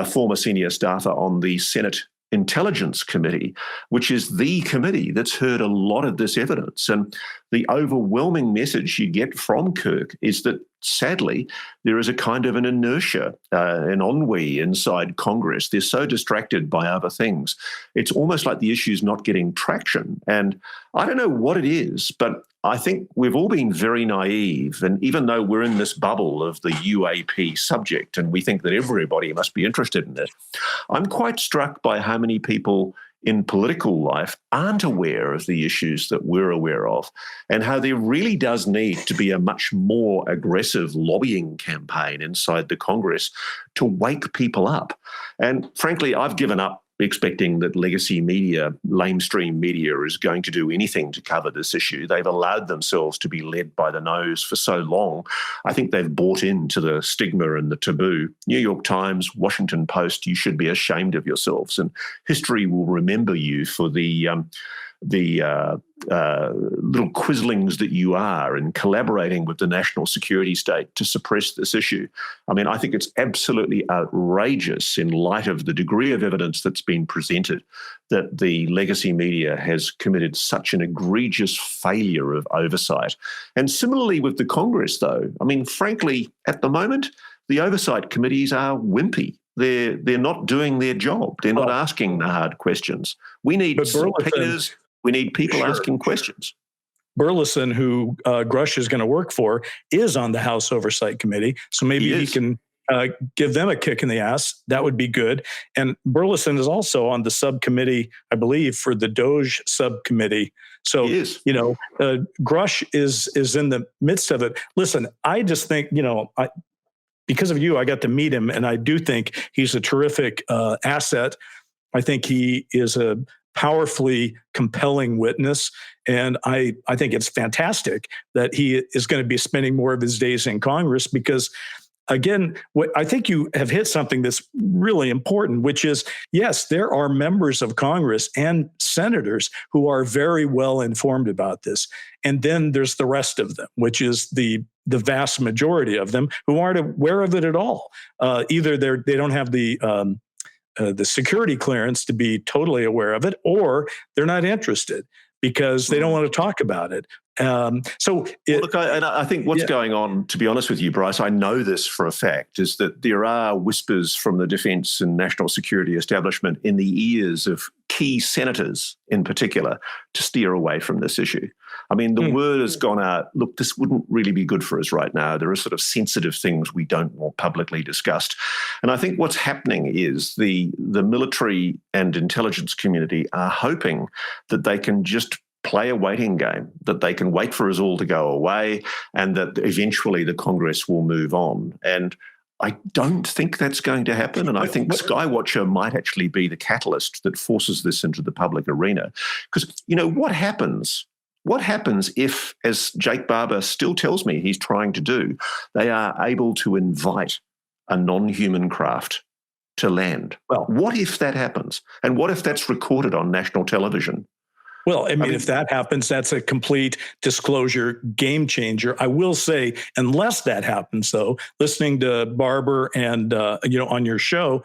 former senior staffer on the Senate Intelligence Committee, which is the committee that's heard a lot of this evidence. And the overwhelming message you get from Kirk is that, sadly, there is a kind of an inertia, an ennui inside Congress. They're so distracted by other things. It's almost like the issue's not getting traction. And I don't know what it is, but I think we've all been very naive. And even though we're in this bubble of the UAP subject and we think that everybody must be interested in it, I'm quite struck by how many people in political life aren't aware of the issues that we're aware of, and how there really does need to be a much more aggressive lobbying campaign inside the Congress to wake people up. And frankly, I've given up expecting that legacy media, lamestream media, is going to do anything to cover this issue. They've allowed themselves to be led by the nose for so long. I think they've bought into the stigma and the taboo. New York Times, Washington Post, you should be ashamed of yourselves, and history will remember you for the little quislings that you are in collaborating with the national security state to suppress this issue. I mean, I think it's absolutely outrageous in light of the degree of evidence that's been presented that the legacy media has committed such an egregious failure of oversight. And similarly with the Congress, though, I mean, frankly, at the moment, the oversight committees are wimpy. They're not doing their job. They're not asking the hard questions. We need subpoenas. We need people asking questions. Burleson, who Grush is going to work for, is on the House Oversight Committee. So maybe he can give them a kick in the ass. That would be good. And Burleson is also on the subcommittee, I believe, for the DOJ subcommittee. So, you know, Grush is in the midst of it. Listen, I just think, you know, because of you, I got to meet him, and I do think he's a terrific asset. I think he is a powerfully compelling witness, and I think it's fantastic that he is going to be spending more of his days in Congress because, again, I think you have hit something that's really important, which is, yes, there are members of Congress and senators who are very well informed about this. And then there's the rest of them, which is the vast majority of them who aren't aware of it at all. Either they don't have the security clearance to be totally aware of it, or they're not interested because they don't want to talk about it. Look, I think what's going on, to be honest with you, Bryce, I know this for a fact, is that there are whispers from the defence and national security establishment in the ears of key senators in particular to steer away from this issue. I mean, the word has gone out, look, this wouldn't really be good for us right now. There are sort of sensitive things we don't want publicly discussed. And I think what's happening is the military and intelligence community are hoping that they can just play a waiting game, that they can wait for us all to go away and that eventually the Congress will move on. And I don't think that's going to happen. And I think Skywatcher might actually be the catalyst that forces this into the public arena. Because, you know, what happens if, as Jake Barber still tells me he's trying to do, they are able to invite a non-human craft to land? Well, what if that happens? And what if that's recorded on national television? Well, I mean, if that happens, that's a complete disclosure game changer. I will say, unless that happens, though, listening to Barber and, on your show,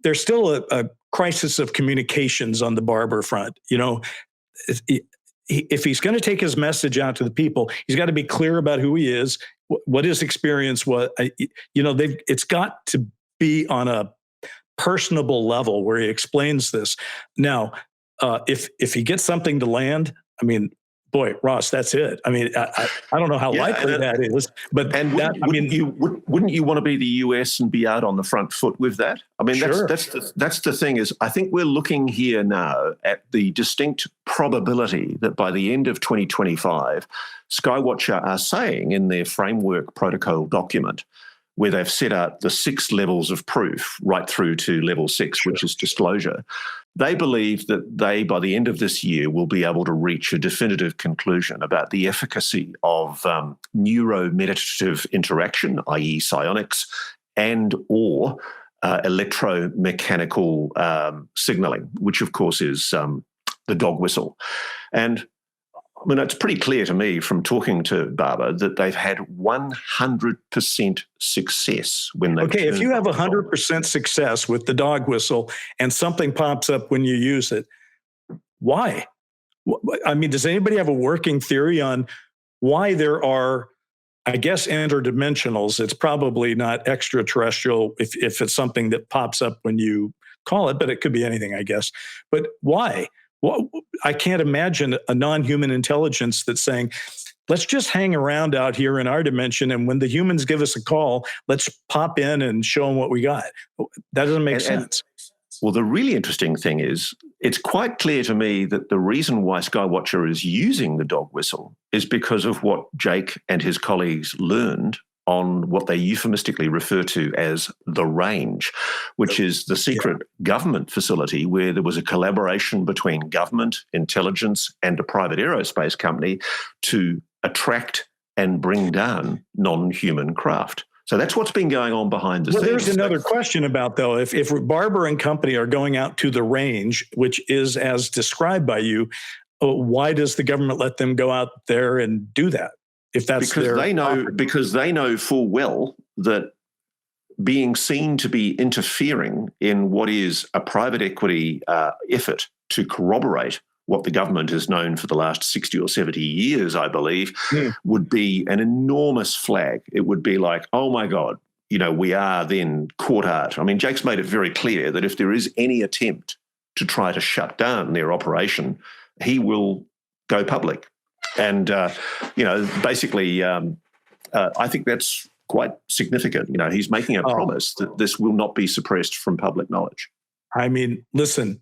there's still a crisis of communications on the Barber front. You know, if he's going to take his message out to the people, he's got to be clear about who he is, what his experience was. It's got to be on a personable level where he explains this. Now, if he gets something to land, I mean, boy, Ross, that's it. I mean, I don't know how likely that is, but wouldn't you want to be the US and be out on the front foot with that? I mean, sure. that's the thing is, I think we're looking here now at the distinct probability that by the end of 2025, Skywatcher are saying in their framework protocol document, where they've set out the 6 levels of proof right through to level 6, which is disclosure. They believe that they, by the end of this year, will be able to reach a definitive conclusion about the efficacy of neuromeditative interaction, i.e. psionics, and or electromechanical signaling, which of course is the dog whistle. And I mean, it's pretty clear to me from talking to Barbara that they've had 100% success when they. Okay, if you have 100% success with the dog whistle and something pops up when you use it, why? I mean, does anybody have a working theory on why there are, I guess, interdimensionals? It's probably not extraterrestrial if it's something that pops up when you call it, but it could be anything, I guess. But why? Well, I can't imagine a non-human intelligence that's saying, let's just hang around out here in our dimension, and when the humans give us a call, let's pop in and show them what we got. That doesn't make sense. Well, the really interesting thing is, it's quite clear to me that the reason why Skywatcher is using the dog whistle is because of what Jake and his colleagues learned on what they euphemistically refer to as the range, which is the secret government facility where there was a collaboration between government, intelligence, and a private aerospace company to attract and bring down non-human craft. So that's what's been going on behind the scenes. There's another question about, though, if Barber and company are going out to the range, which is as described by you, why does the government let them go out there and do that? If that's because they know full well that being seen to be interfering in what is a private equity effort to corroborate what the government has known for the last 60 or 70 years, I believe, would be an enormous flag. It would be like, oh my God, we are then caught out. I mean, Jake's made it very clear that if there is any attempt to try to shut down their operation, he will go public. And, basically, I think that's quite significant. He's making a promise that this will not be suppressed from public knowledge. I mean, listen,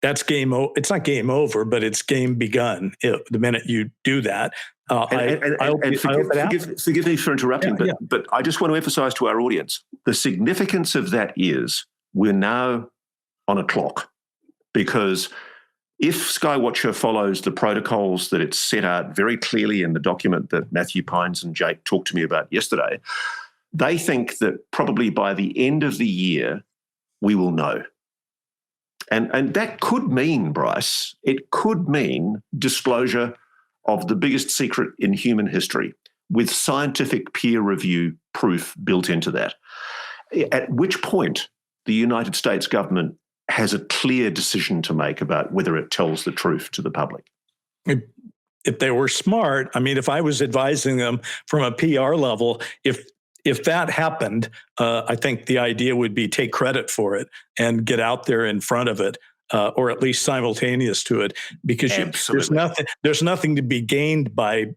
that's game over. It's not game over, but it's game begun the minute you do that. Forgive me for interrupting, but I just want to emphasize to our audience, the significance of that is we're now on a clock, because if Skywatcher follows the protocols that it's set out very clearly in the document that Matthew Pines and Jake talked to me about yesterday, they think that probably by the end of the year, we will know. And that could mean, Bryce, it could mean disclosure of the biggest secret in human history with scientific peer review proof built into that, at which point the United States government has a clear decision to make about whether it tells the truth to the public. If they were smart, I mean, if I was advising them from a PR level, if that happened, I think the idea would be take credit for it and get out there in front of it, or at least simultaneous to it, because there's nothing to be gained by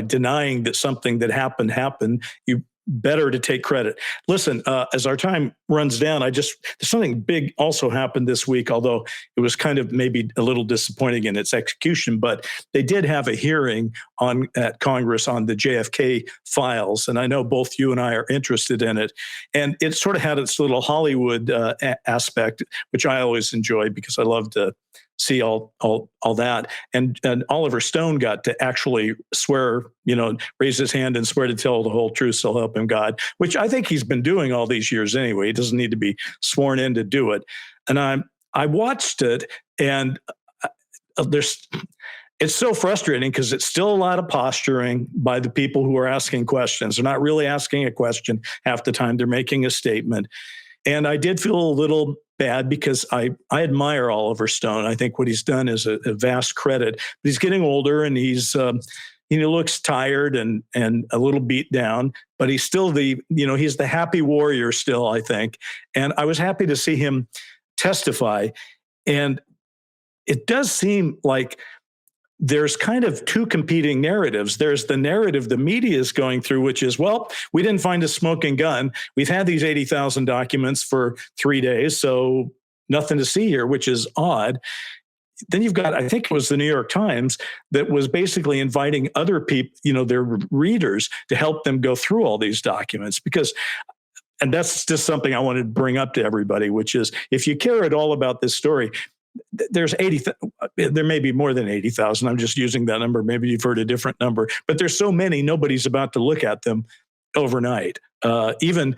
denying that something that happened. You better to take credit. Listen, as our time runs down, there's something big also happened this week, although it was kind of maybe a little disappointing in its execution, but they did have a hearing at Congress on the JFK files. And I know both you and I are interested in it. And it sort of had its little Hollywood aspect, which I always enjoy because I love to see all that. And Oliver Stone got to actually swear, raise his hand and swear to tell the whole truth, so help him God, which I think he's been doing all these years anyway. He doesn't need to be sworn in to do it. And I watched it, and it's so frustrating because it's still a lot of posturing by the people who are asking questions. They're not really asking a question half the time. They're making a statement. And I did feel a little bad because I admire Oliver Stone. I think what he's done is a vast credit. But he's getting older, and he looks tired and a little beat down, but he's still he's the happy warrior still, I think. And I was happy to see him testify. And it does seem like there's kind of two competing narratives. There's the narrative the media is going through, which is, well, we didn't find a smoking gun. We've had these 80,000 documents for 3 days, so nothing to see here, which is odd. Then you've got, I think it was the New York Times that was basically inviting other people, their readers, to help them go through all these documents and that's just something I wanted to bring up to everybody, which is, if you care at all about this story, there's there may be more than 80,000. I'm just using that number. Maybe you've heard a different number, but there's so many, nobody's about to look at them overnight. Even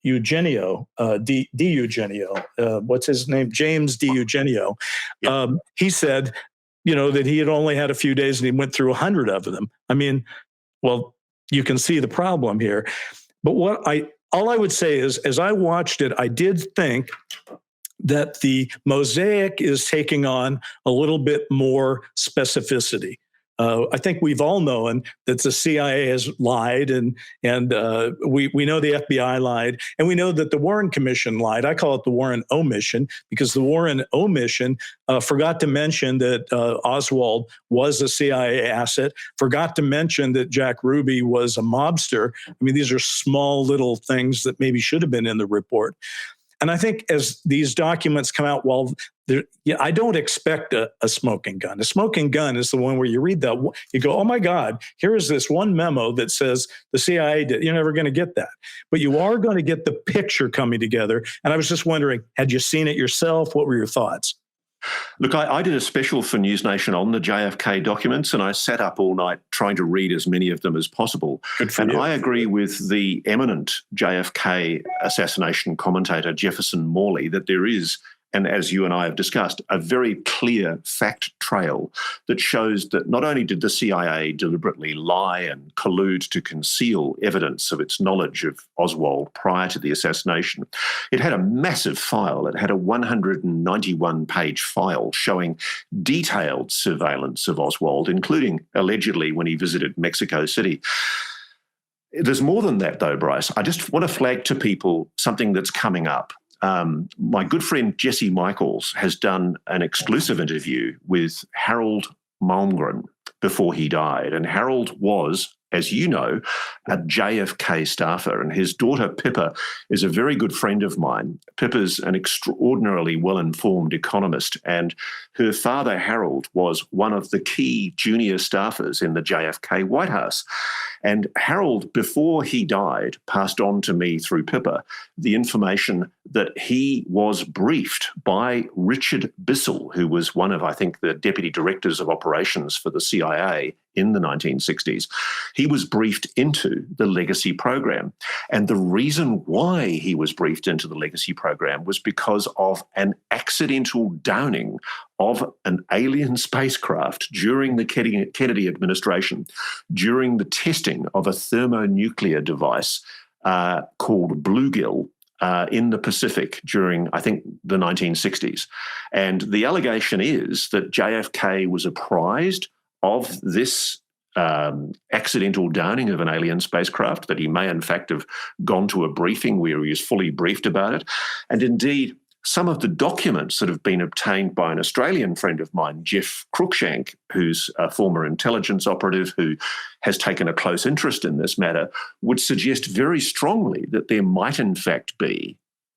Eugenio, D. Eugenio, what's his name? James D. Eugenio. Yep. He said, that he had only had a few days and he went through 100 of them. I mean, well, you can see the problem here. But all I would say is, as I watched it, I did think that the mosaic is taking on a little bit more specificity. I think we've all known that the CIA has lied, and we know the FBI lied, and we know that the Warren Commission lied. I call it the Warren omission, because the Warren omission forgot to mention that Oswald was a CIA asset, forgot to mention that Jack Ruby was a mobster. I mean, these are small little things that maybe should have been in the report. And I think as these documents come out, I don't expect a smoking gun. A smoking gun is the one where you read that, you go, oh my God, here is this one memo that says the CIA did. You're never going to get that. But you are going to get the picture coming together. And I was just wondering, had you seen it yourself? What were your thoughts? Look, I did a special for News Nation on the JFK documents, and I sat up all night trying to read as many of them as possible. And I agree with the eminent JFK assassination commentator, Jefferson Morley, that there is, and as you and I have discussed, a very clear fact trail that shows that not only did the CIA deliberately lie and collude to conceal evidence of its knowledge of Oswald prior to the assassination, it had a massive file. It had a 191-page file showing detailed surveillance of Oswald, including allegedly when he visited Mexico City. There's more than that, though, Bryce. I just want to flag to people something that's coming up. My good friend Jesse Michaels has done an exclusive interview with Harold Malmgren before he died. And Harold was, as you know, a JFK staffer, and his daughter Pippa is a very good friend of mine. Pippa's an extraordinarily well-informed economist, and her father, Harold, was one of the key junior staffers in the JFK White House. And Harold, before he died, passed on to me through Pippa the information that he was briefed by Richard Bissell, who was one of, I think, the deputy directors of operations for the CIA in the 1960s. He was briefed into the Legacy program. And the reason why he was briefed into the Legacy program was because of an accidental downing of an alien spacecraft during the Kennedy administration, during the testing of a thermonuclear device called Bluegill in the Pacific during, I think, the 1960s. And the allegation is that JFK was apprised of this accidental downing of an alien spacecraft, that he may in fact have gone to a briefing where he was fully briefed about it. And indeed, some of the documents that have been obtained by an Australian friend of mine, Jeff Cruikshank, who's a former intelligence operative who has taken a close interest in this matter, would suggest very strongly that there might in fact be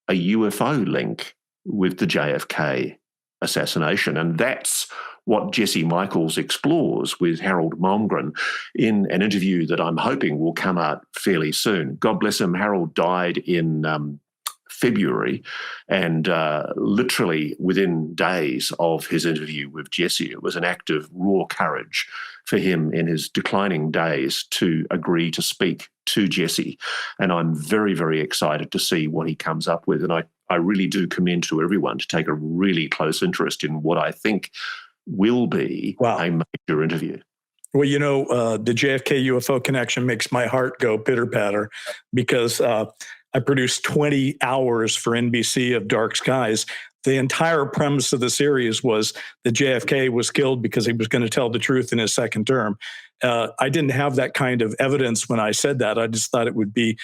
a UFO link with the JFK assassination. And that's what Jesse Michaels explores with Harold Malmgren in an interview that I'm hoping will come out fairly soon. God bless him, Harold died in February, and literally within days of his interview with Jesse, it was an act of raw courage for him in his declining days to agree to speak to Jesse. And I'm very, very excited to see what he comes up with. And I really do commend to everyone to take a really close interest in what I think will be a major interview. Well, the JFK UFO connection makes my heart go pitter-patter, because I produced 20 hours for NBC of Dark Skies. The entire premise of the series was that JFK was killed because he was going to tell the truth in his second term. I didn't have that kind of evidence when I said that. I just thought it would be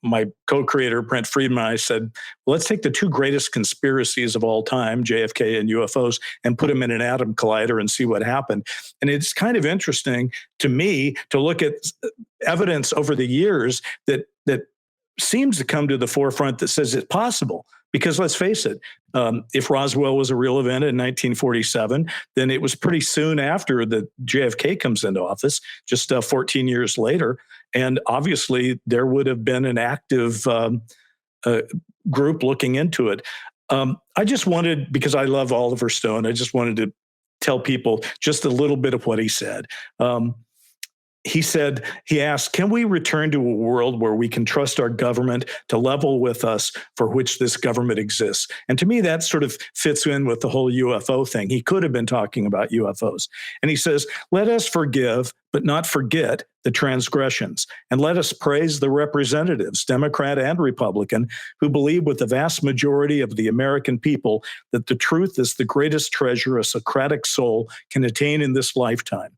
my co-creator, Brent Friedman, I said, well, let's take the two greatest conspiracies of all time, JFK and UFOs, and put them in an atom collider and see what happened. And it's kind of interesting to me to look at evidence over the years that seems to come to the forefront that says it's possible. Because let's face it, if Roswell was a real event in 1947, then it was pretty soon after that JFK comes into office, just 14 years later. And obviously, there would have been an active group looking into it. I just wanted, because I love Oliver Stone, I just wanted to tell people just a little bit of what he said. He asked, can we return to a world where we can trust our government to level with us for which this government exists? And to me, that sort of fits in with the whole UFO thing. He could have been talking about UFOs. And he says, let us forgive, but not forget the transgressions. And let us praise the representatives, Democrat and Republican, who believe with the vast majority of the American people that the truth is the greatest treasure a Socratic soul can attain in this lifetime.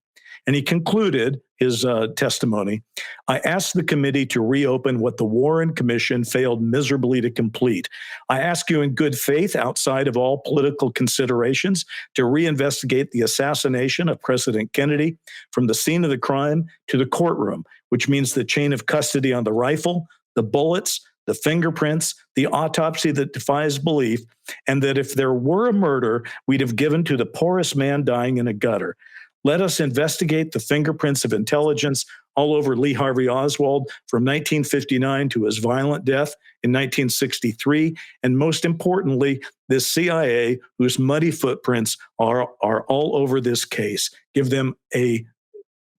And he concluded his testimony, I asked the committee to reopen what the Warren Commission failed miserably to complete. I ask you in good faith, outside of all political considerations, to reinvestigate the assassination of President Kennedy from the scene of the crime to the courtroom, which means the chain of custody on the rifle, the bullets, the fingerprints, the autopsy that defies belief, and that if there were a murder, we'd have given to the poorest man dying in a gutter. Let us investigate the fingerprints of intelligence all over Lee Harvey Oswald from 1959 to his violent death in 1963. And most importantly, this CIA, whose muddy footprints are all over this case. Give them a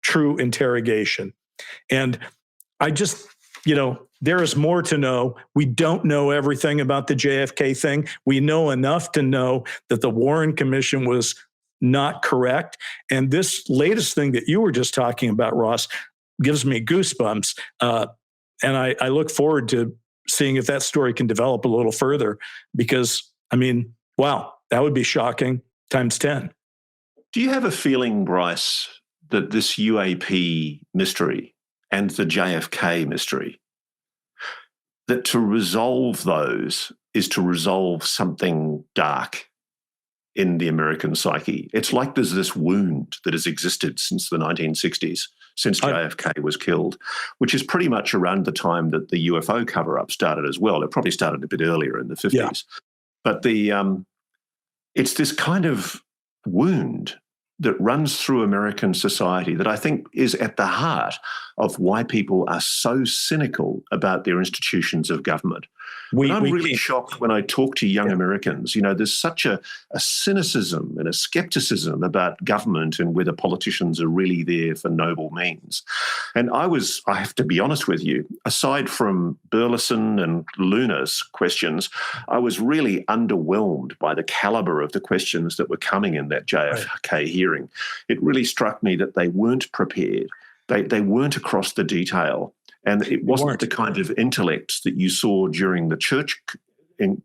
true interrogation. And I just, there is more to know. We don't know everything about the JFK thing. We know enough to know that the Warren Commission was not correct. And this latest thing that you were just talking about, Ross, gives me goosebumps. And I look forward to seeing if that story can develop a little further, because, wow, that would be shocking times 10. Do you have a feeling, Bryce, that this UAP mystery and the JFK mystery, that to resolve those is to resolve something dark in the American psyche? It's like there's this wound that has existed since the 1960s, since JFK was killed, which is pretty much around the time that the UFO cover-up started as well. It probably started a bit earlier in the 50s. Yeah. But it's this kind of wound that runs through American society that I think is at the heart of why people are so cynical about their institutions of government. I'm really shocked when I talk to young Americans. There's such a cynicism and a skepticism about government and whether politicians are really there for noble means. And I have to be honest with you, aside from Burleson and Luna's questions, I was really underwhelmed by the caliber of the questions that were coming in that JFK hearing. It really struck me that they weren't prepared. They weren't across the detail. And it wasn't the kind of intellect that you saw during the Church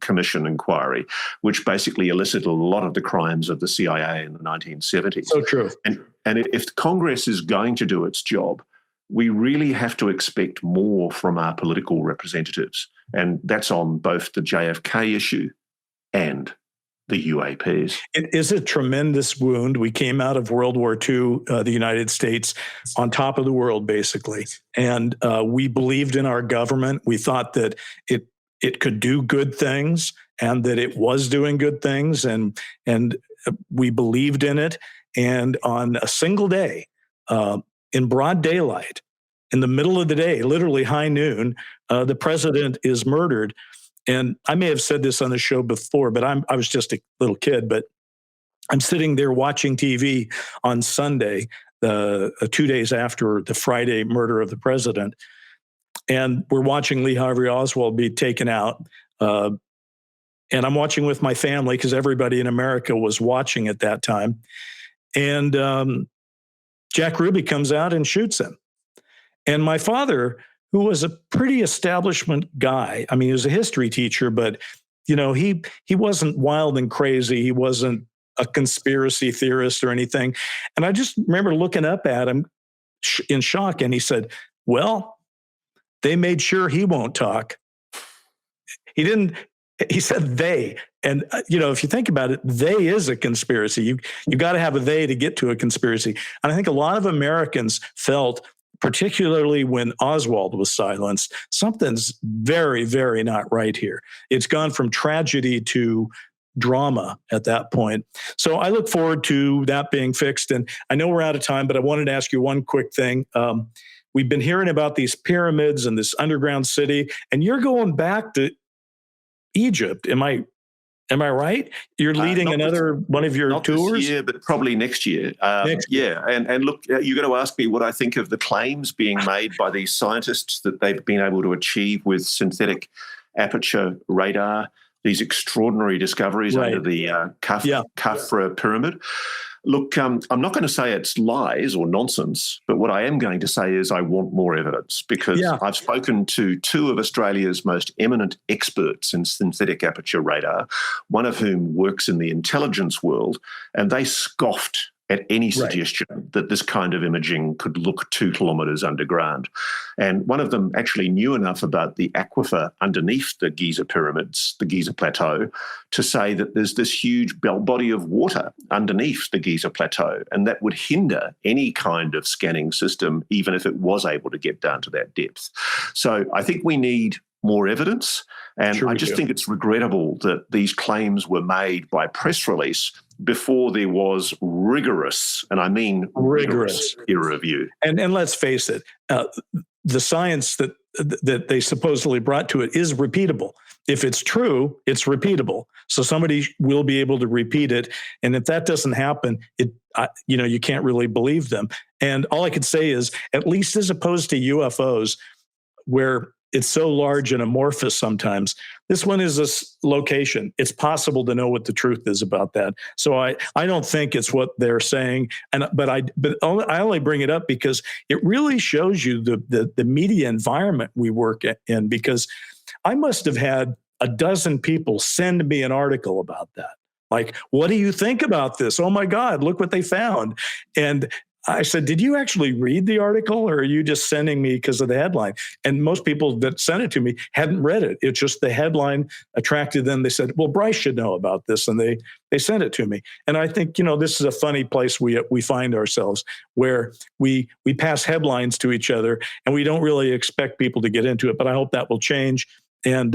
Commission inquiry, which basically elicited a lot of the crimes of the CIA in the 1970s. So true. And if Congress is going to do its job, we really have to expect more from our political representatives. And that's on both the JFK issue and the UAPs. It is a tremendous wound. We came out of World War II, the United States, on top of the world, basically. And we believed in our government. We thought that it could do good things and that it was doing good things. And we believed in it. And on a single day, in broad daylight, in the middle of the day, literally high noon, the president is murdered. And I may have said this on the show before, but I was just a little kid, but I'm sitting there watching TV on Sunday, 2 days after the Friday murder of the president. And we're watching Lee Harvey Oswald be taken out. And I'm watching with my family because everybody in America was watching at that time. And Jack Ruby comes out and shoots him. And my father, who was a pretty establishment guy. He was a history teacher, but, he wasn't wild and crazy. He wasn't a conspiracy theorist or anything. And I just remember looking up at him in shock, and he said, well, they made sure he won't talk. He said they. And, if you think about it, they is a conspiracy. You got to have a they to get to a conspiracy. And I think a lot of Americans felt, particularly when Oswald was silenced, something's very, very not right here. It's gone from tragedy to drama at that point. So I look forward to that being fixed. And I know we're out of time, but I wanted to ask you one quick thing. We've been hearing about these pyramids and this underground city, and you're going back to Egypt. Am I right? You're leading one of your not tours? This year, but probably next year. Yeah, and look, you're going to ask me what I think of the claims being made by these scientists that they've been able to achieve with synthetic aperture radar, these extraordinary discoveries under the Khafra pyramid. Look, I'm not going to say it's lies or nonsense, but what I am going to say is I want more evidence, because I've spoken to two of Australia's most eminent experts in synthetic aperture radar, one of whom works in the intelligence world, and they scoffed at any suggestion that this kind of imaging could look 2 kilometres underground. And one of them actually knew enough about the aquifer underneath the Giza pyramids, the Giza plateau, to say that there's this huge body of water underneath the Giza plateau, and that would hinder any kind of scanning system, even if it was able to get down to that depth. So I think we need more evidence. And I just think it's regrettable that these claims were made by press release before there was rigorous, and I mean rigorous peer review. And let's face it, the science that they supposedly brought to it is repeatable. If it's true, it's repeatable. So somebody will be able to repeat it. And if that doesn't happen, you can't really believe them. And all I could say is, at least as opposed to UFOs, where it's so large and amorphous sometimes, this one is a location. It's possible to know what the truth is about that. So I don't think it's what they're saying. But I only bring it up because it really shows you the media environment we work in, because I must have had a dozen people send me an article about that. Like, what do you think about this? Oh my God, look what they found. And I said, did you actually read the article, or are you just sending me because of the headline? And most people that sent it to me hadn't read it. It's just the headline attracted them. They said, well, Bryce should know about this. And they sent it to me. And I think, this is a funny place we find ourselves, where we pass headlines to each other and we don't really expect people to get into it. But I hope that will change. And,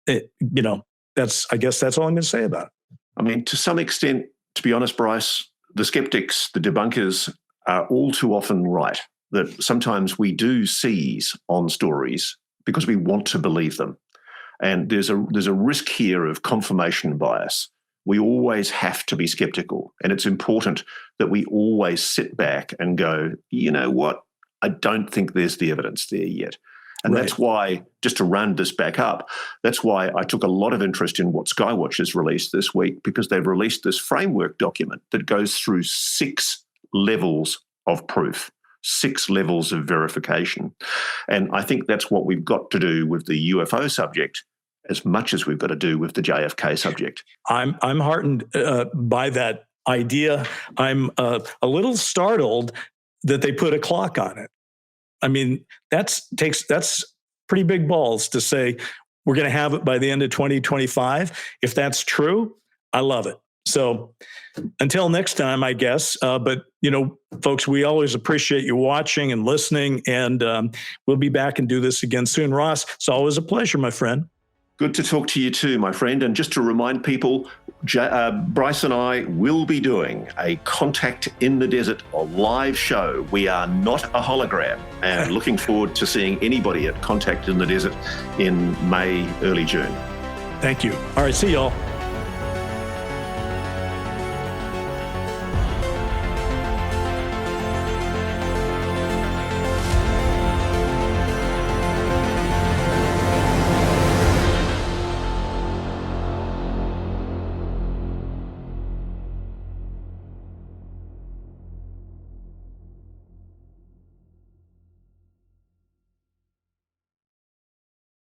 I guess that's all I'm going to say about it. I mean, to some extent, to be honest, Bryce, the skeptics, the debunkers, are all too often right, that sometimes we do seize on stories because we want to believe them. And there's a risk here of confirmation bias. We always have to be skeptical. And it's important that we always sit back and go, you know what? I don't think there's the evidence there yet. And that's why, just to round this back up, that's why I took a lot of interest in what Skywatch has released this week, because they've released this framework document that goes through 6 levels of proof, 6 levels of verification. And I think that's what we've got to do with the UFO subject as much as we've got to do with the JFK subject. I'm heartened by that idea. I'm a little startled that they put a clock on it. I mean, that's pretty big balls to say we're going to have it by the end of 2025. If that's true, I love it. So until next time, I guess. But, folks, we always appreciate you watching and listening, and we'll be back and do this again soon. Ross, it's always a pleasure, my friend. Good to talk to you too, my friend. And just to remind people, Bryce and I will be doing a Contact in the Desert live show. We are not a hologram, and looking forward to seeing anybody at Contact in the Desert in May, early June. Thank you. All right, see y'all.